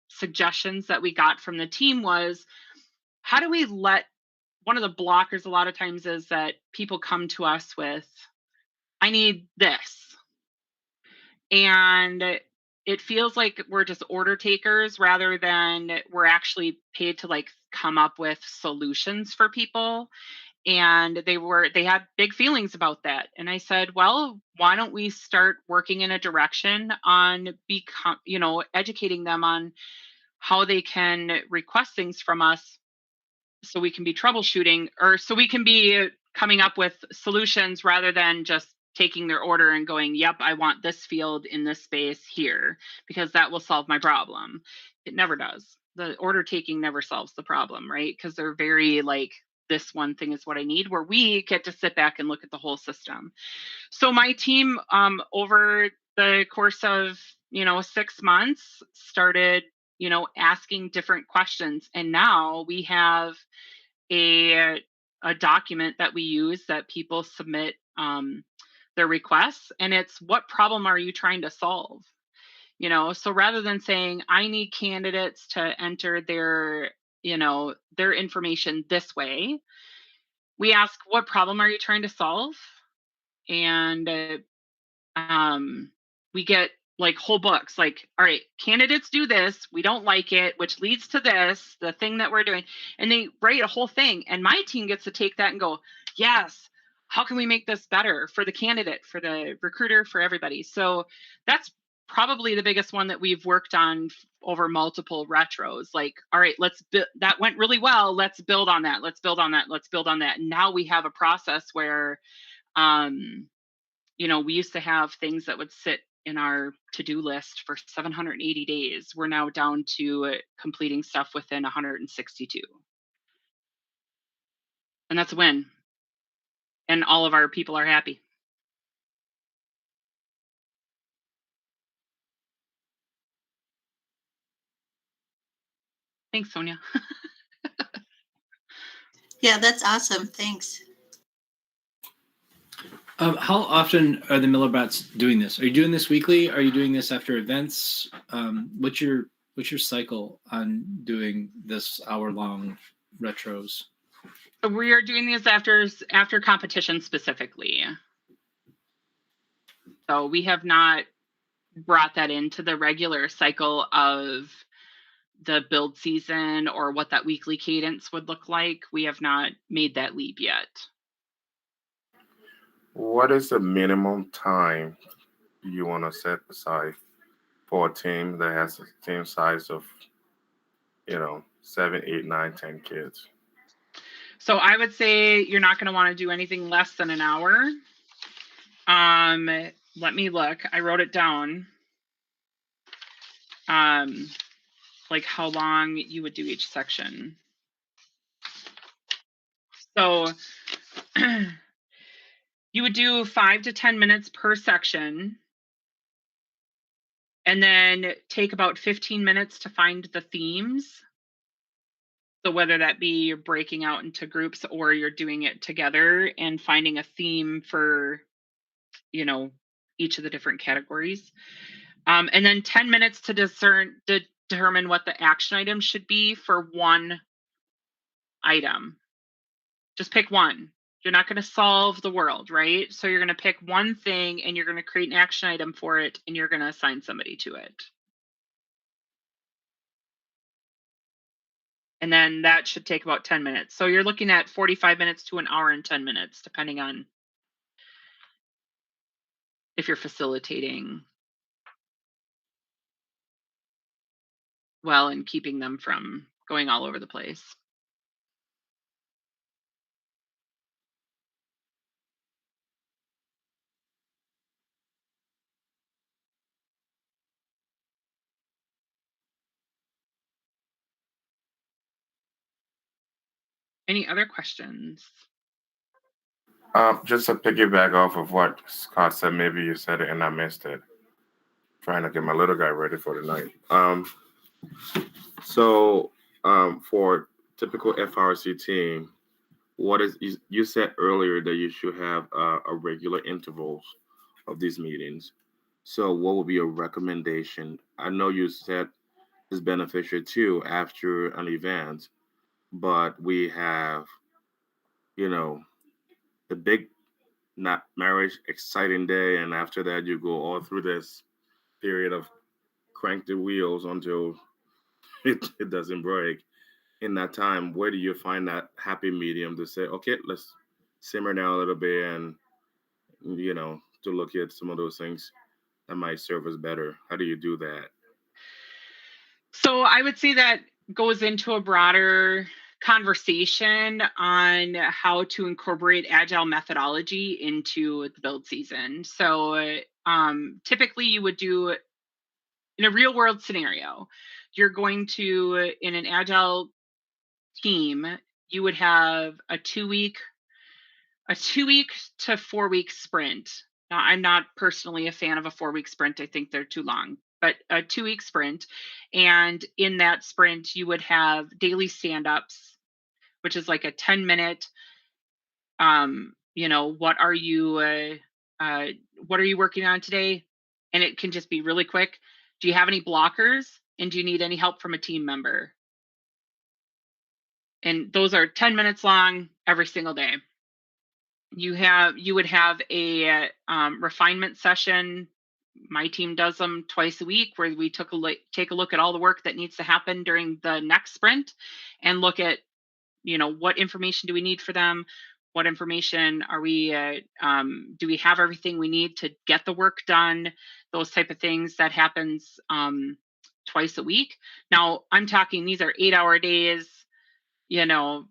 suggestions that we got from the team was, how do we let, one of the blockers a lot of times is that people come to us with, I need this. And it feels like we're just order takers rather than we're actually paid to like come up with solutions for people. And they had big feelings about that. And I said, well, why don't we start working in a direction on educating them on how they can request things from us so we can be troubleshooting, or so we can be coming up with solutions rather than just taking their order and going, yep, I want this field in this space here because that will solve my problem. It never does. The order taking never solves the problem, right? Because they're very like, this one thing is what I need, where we get to sit back and look at the whole system. So my team over the course of 6 months started asking different questions, and now we have a document that we use that people submit their requests, and it's, what problem are you trying to solve? So rather than saying I need candidates to enter their information this way, we ask, what problem are you trying to solve? And we get like whole books, like, all right, candidates do this, we don't like it, which leads to this, the thing that we're doing. And they write a whole thing, and my team gets to take that and go, yes, how can we make this better for the candidate, for the recruiter, for everybody? So that's probably the biggest one that we've worked on over multiple retros. Like, all right, that went really well, let's build on that, let's build on that, let's build on that. And now we have a process where we used to have things that would sit in our to-do list for 780 days. We're now down to completing stuff within 162. And that's a win. And all of our people are happy. Thanks, Sonia. Yeah, that's awesome. Thanks. How often are the Millerbots doing this? Are you doing this weekly? Are you doing this after events? What's your cycle on doing this hour-long retros? We are doing these after competition specifically. So we have not brought that into the regular cycle of the build season or what that weekly cadence would look like. We have not made that leap yet. What is the minimum time you want to set aside for a team that has the same size of, 7, 8, 9, 10 kids? So I would say you're not going to want to do anything less than an hour. Let me look. I wrote it down. Like how long you would do each section. So you would do 5 to 10 minutes per section, and then take about 15 minutes to find the themes. So whether that be you're breaking out into groups or you're doing it together and finding a theme for, you know, each of the different categories. And then 10 minutes to determine what the action item should be for one item. Just pick one. You're not going to solve the world, right? So you're going to pick one thing and you're going to create an action item for it and you're going to assign somebody to it. And then that should take about 10 minutes. So you're looking at 45 minutes to an hour and 10 minutes, depending on if you're facilitating well and keeping them from going all over the place. Any other questions? Just to piggyback off of what Scott said, maybe you said it and I missed it. Trying to get my little guy ready for the night. For typical FRC team, what is you said earlier that you should have a regular intervals of these meetings. So what would be a recommendation? I know you said it's beneficial too after an event, but we have, the big not marriage exciting day, and after that you go all through this period of crank the wheels until it doesn't break. In that time, where do you find that happy medium to say, okay, let's simmer down a little bit and to look at some of those things that might serve us better? How do you do that? So I would say that goes into a broader conversation on how to incorporate Agile methodology into the build season. So typically you would do, in a real world scenario, you're going to, in an Agile team, you would have a 2-week to 4-week sprint. Now, I'm not personally a fan of a 4-week sprint. I think they're too long, but a 2-week sprint. And in that sprint, you would have daily stand-ups, which is like a 10-minute, what are you working on today? And it can just be really quick. Do you have any blockers? And do you need any help from a team member? And those are 10 minutes long every single day. You would have a refinement session. My team does them twice a week, where we take a look at all the work that needs to happen during the next sprint and look at, what information do we need for them? What information are we, do we have everything we need to get the work done? Those type of things. That happens twice a week. Now, I'm talking, these are 8-hour days, 5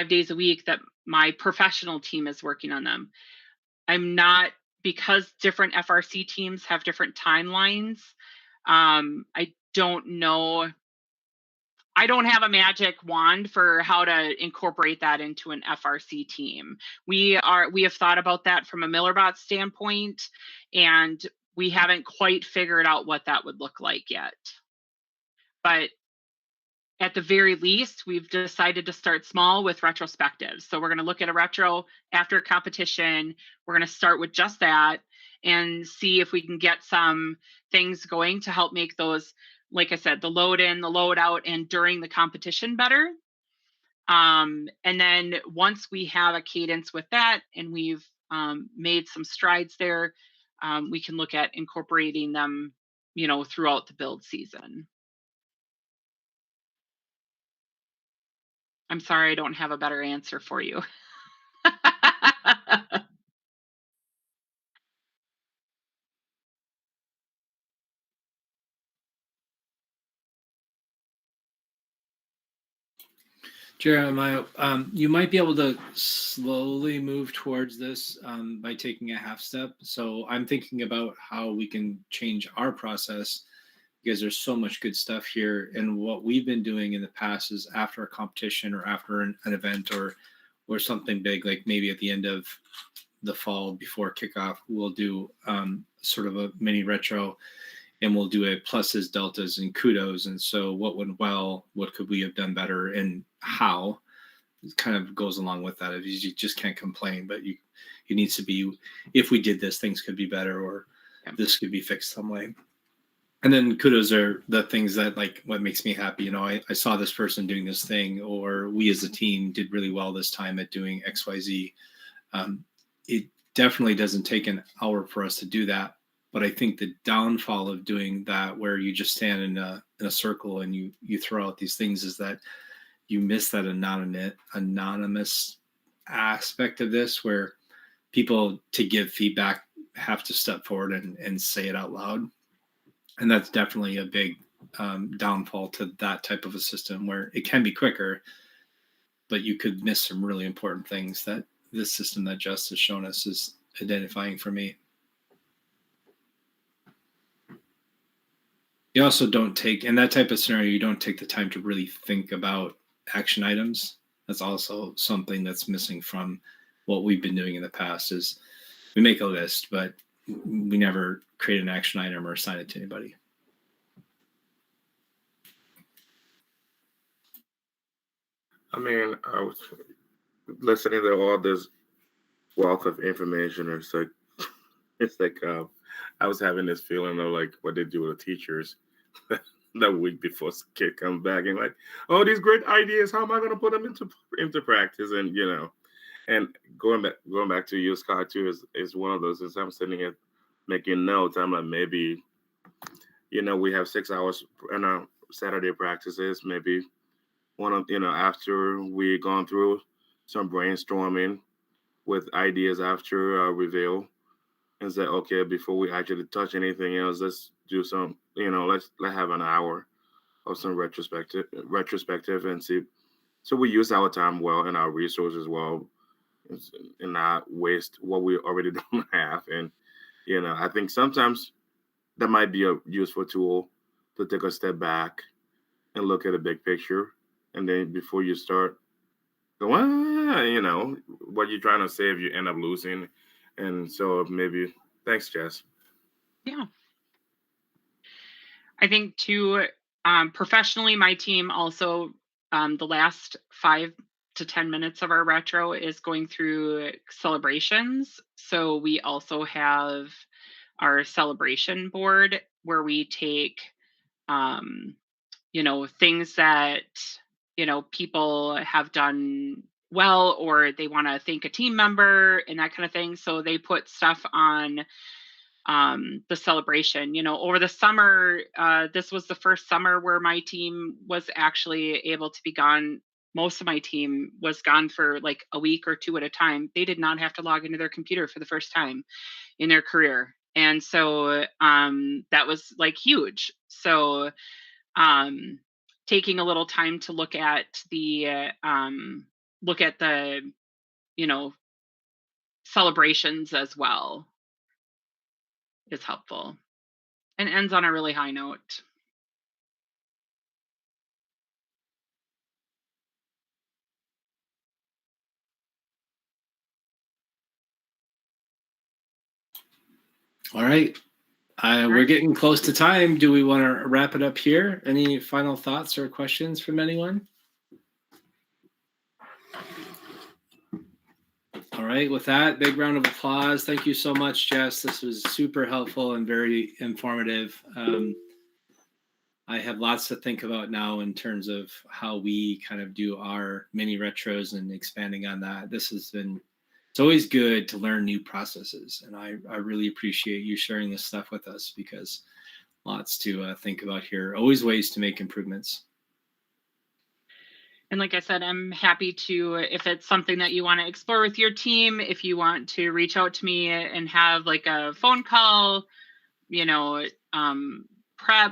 days a week that my professional team is working on them. I'm not, because different FRC teams have different timelines. I don't know. I don't have a magic wand for how to incorporate that into an FRC team. We have thought about that from a MillerBot standpoint, and we haven't quite figured out what that would look like yet. But at the very least, we've decided to start small with retrospectives. So we're going to look at a retro after a competition. We're going to start with just that and see if we can get some things going to help make those, like I said, the load in, the load out, and during the competition better. And then once we have a cadence with that and we've made some strides there, we can look at incorporating them, throughout the build season. I'm sorry, I don't have a better answer for you. Jeremiah, you might be able to slowly move towards this by taking a half step. So I'm thinking about how we can change our process, because there's so much good stuff here. And what we've been doing in the past is after a competition or after an event or something big, like maybe at the end of the fall before kickoff, we'll do sort of a mini retro, and we'll do a pluses, deltas, and kudos. And so what went well, what could we have done better, and how. It kind of goes along with that. You just can't complain, but you needs to be, if we did this, things could be better, or this could be fixed some way. And then kudos are the things that, like, what makes me happy. You know, I saw this person doing this thing, or we as a team did really well this time at doing XYZ. It definitely doesn't take an hour for us to do that. But I think the downfall of doing that, where you just stand in a circle and you throw out these things, is that you miss that anonymous aspect of this, where people, to give feedback, have to step forward and say it out loud. And that's definitely a big downfall to that type of a system, where it can be quicker, but you could miss some really important things that this system that Jess has shown us is identifying for me. You also don't take, in that type of scenario, you don't take the time to really think about action items. That's also something that's missing from what we've been doing in the past, is we make a list, but we never create an action item or assign it to anybody. I mean, I was listening to all this wealth of information. It's like I was having this feeling of like what they do with the teachers that week before kid comes back and like, oh, these great ideas, how am I going to put them into practice? And and going back to you, Scott, too, is one of those. As I'm sitting here making notes, I'm like, maybe we have 6 hours in our Saturday practices. Maybe one of after we gone through some brainstorming with ideas after reveal, and say, okay, before we actually touch anything else, let's do some, let's have an hour of some retrospective and see. So we use our time well and our resources well, and not waste what we already don't have. And, I think sometimes that might be a useful tool to take a step back and look at the big picture. And then before you start going, what you're trying to save, you end up losing. And so maybe, thanks, Jess. Yeah. I think too, professionally, my team also, the last 5 to 10 minutes of our retro is going through celebrations. So we also have our celebration board where we take, things that, people have done well, or they want to thank a team member and that kind of thing. So they put stuff on the celebration. Over the summer, this was the first summer where my team was actually able to be gone. Most of my team was gone for like a week or 2 at a time. They did not have to log into their computer for the first time in their career. And so that was like huge. So taking a little time to look at the celebrations as well is helpful, and ends on a really high note. All right. We're getting close to time. Do we want to wrap it up here? Any final thoughts or questions from anyone? All right. With that, big round of applause. Thank you so much, Jess. This was super helpful and very informative. I have lots to think about now in terms of how we kind of do our mini retros and expanding on that. It's always good to learn new processes. And I really appreciate you sharing this stuff with us, because lots to think about here. Always ways to make improvements. And like I said, I'm happy to, if it's something that you want to explore with your team, if you want to reach out to me and have like a phone call, prep,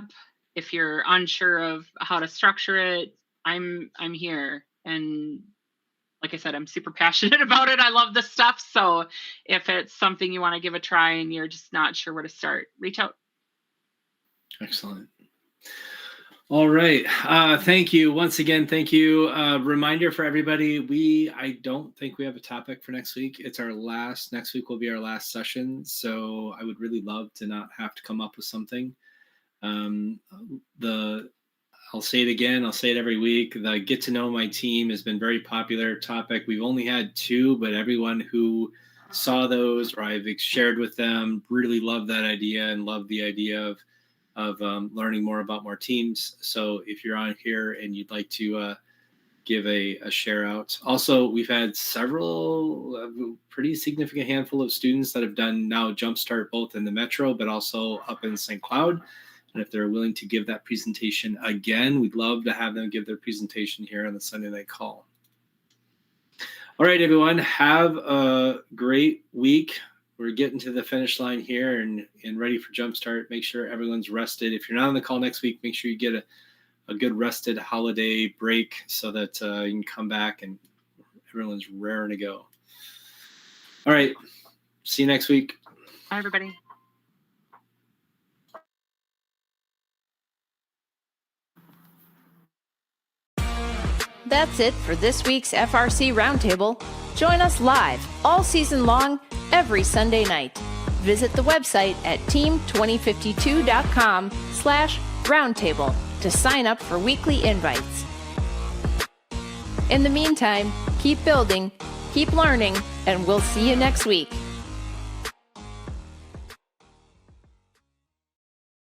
if you're unsure of how to structure it, I'm here. And like I said, I'm super passionate about it. I love this stuff. So if it's something you want to give a try and you're just not sure where to start, reach out. Excellent. All right. Thank you. Once again, thank you. Reminder for everybody, I don't think we have a topic for next week. Next week will be our last session. So I would really love to not have to come up with something. I'll say it again. I'll say it every week. The Get to Know My Team has been very popular topic. We've only had 2, but everyone who saw those or I've shared with them really loved that idea and loved the idea of learning more about more teams. So if you're on here and you'd like to give a share out. Also, we've had several pretty significant handful of students that have done now Jumpstart both in the Metro, but also up in St. Cloud. And if they're willing to give that presentation again, we'd love to have them give their presentation here on the Sunday night call. All right, everyone, have a great week. We're getting to the finish line here and ready for Jumpstart. Make sure everyone's rested. If you're not on the call next week, make sure you get a good rested holiday break so that you can come back and everyone's raring to go. All right. See you next week. Bye, everybody. That's it for this week's FRC Roundtable. Join us live all season long, every Sunday night. Visit the website at team2052.com/roundtable to sign up for weekly invites. In the meantime, keep building, keep learning, and we'll see you next week.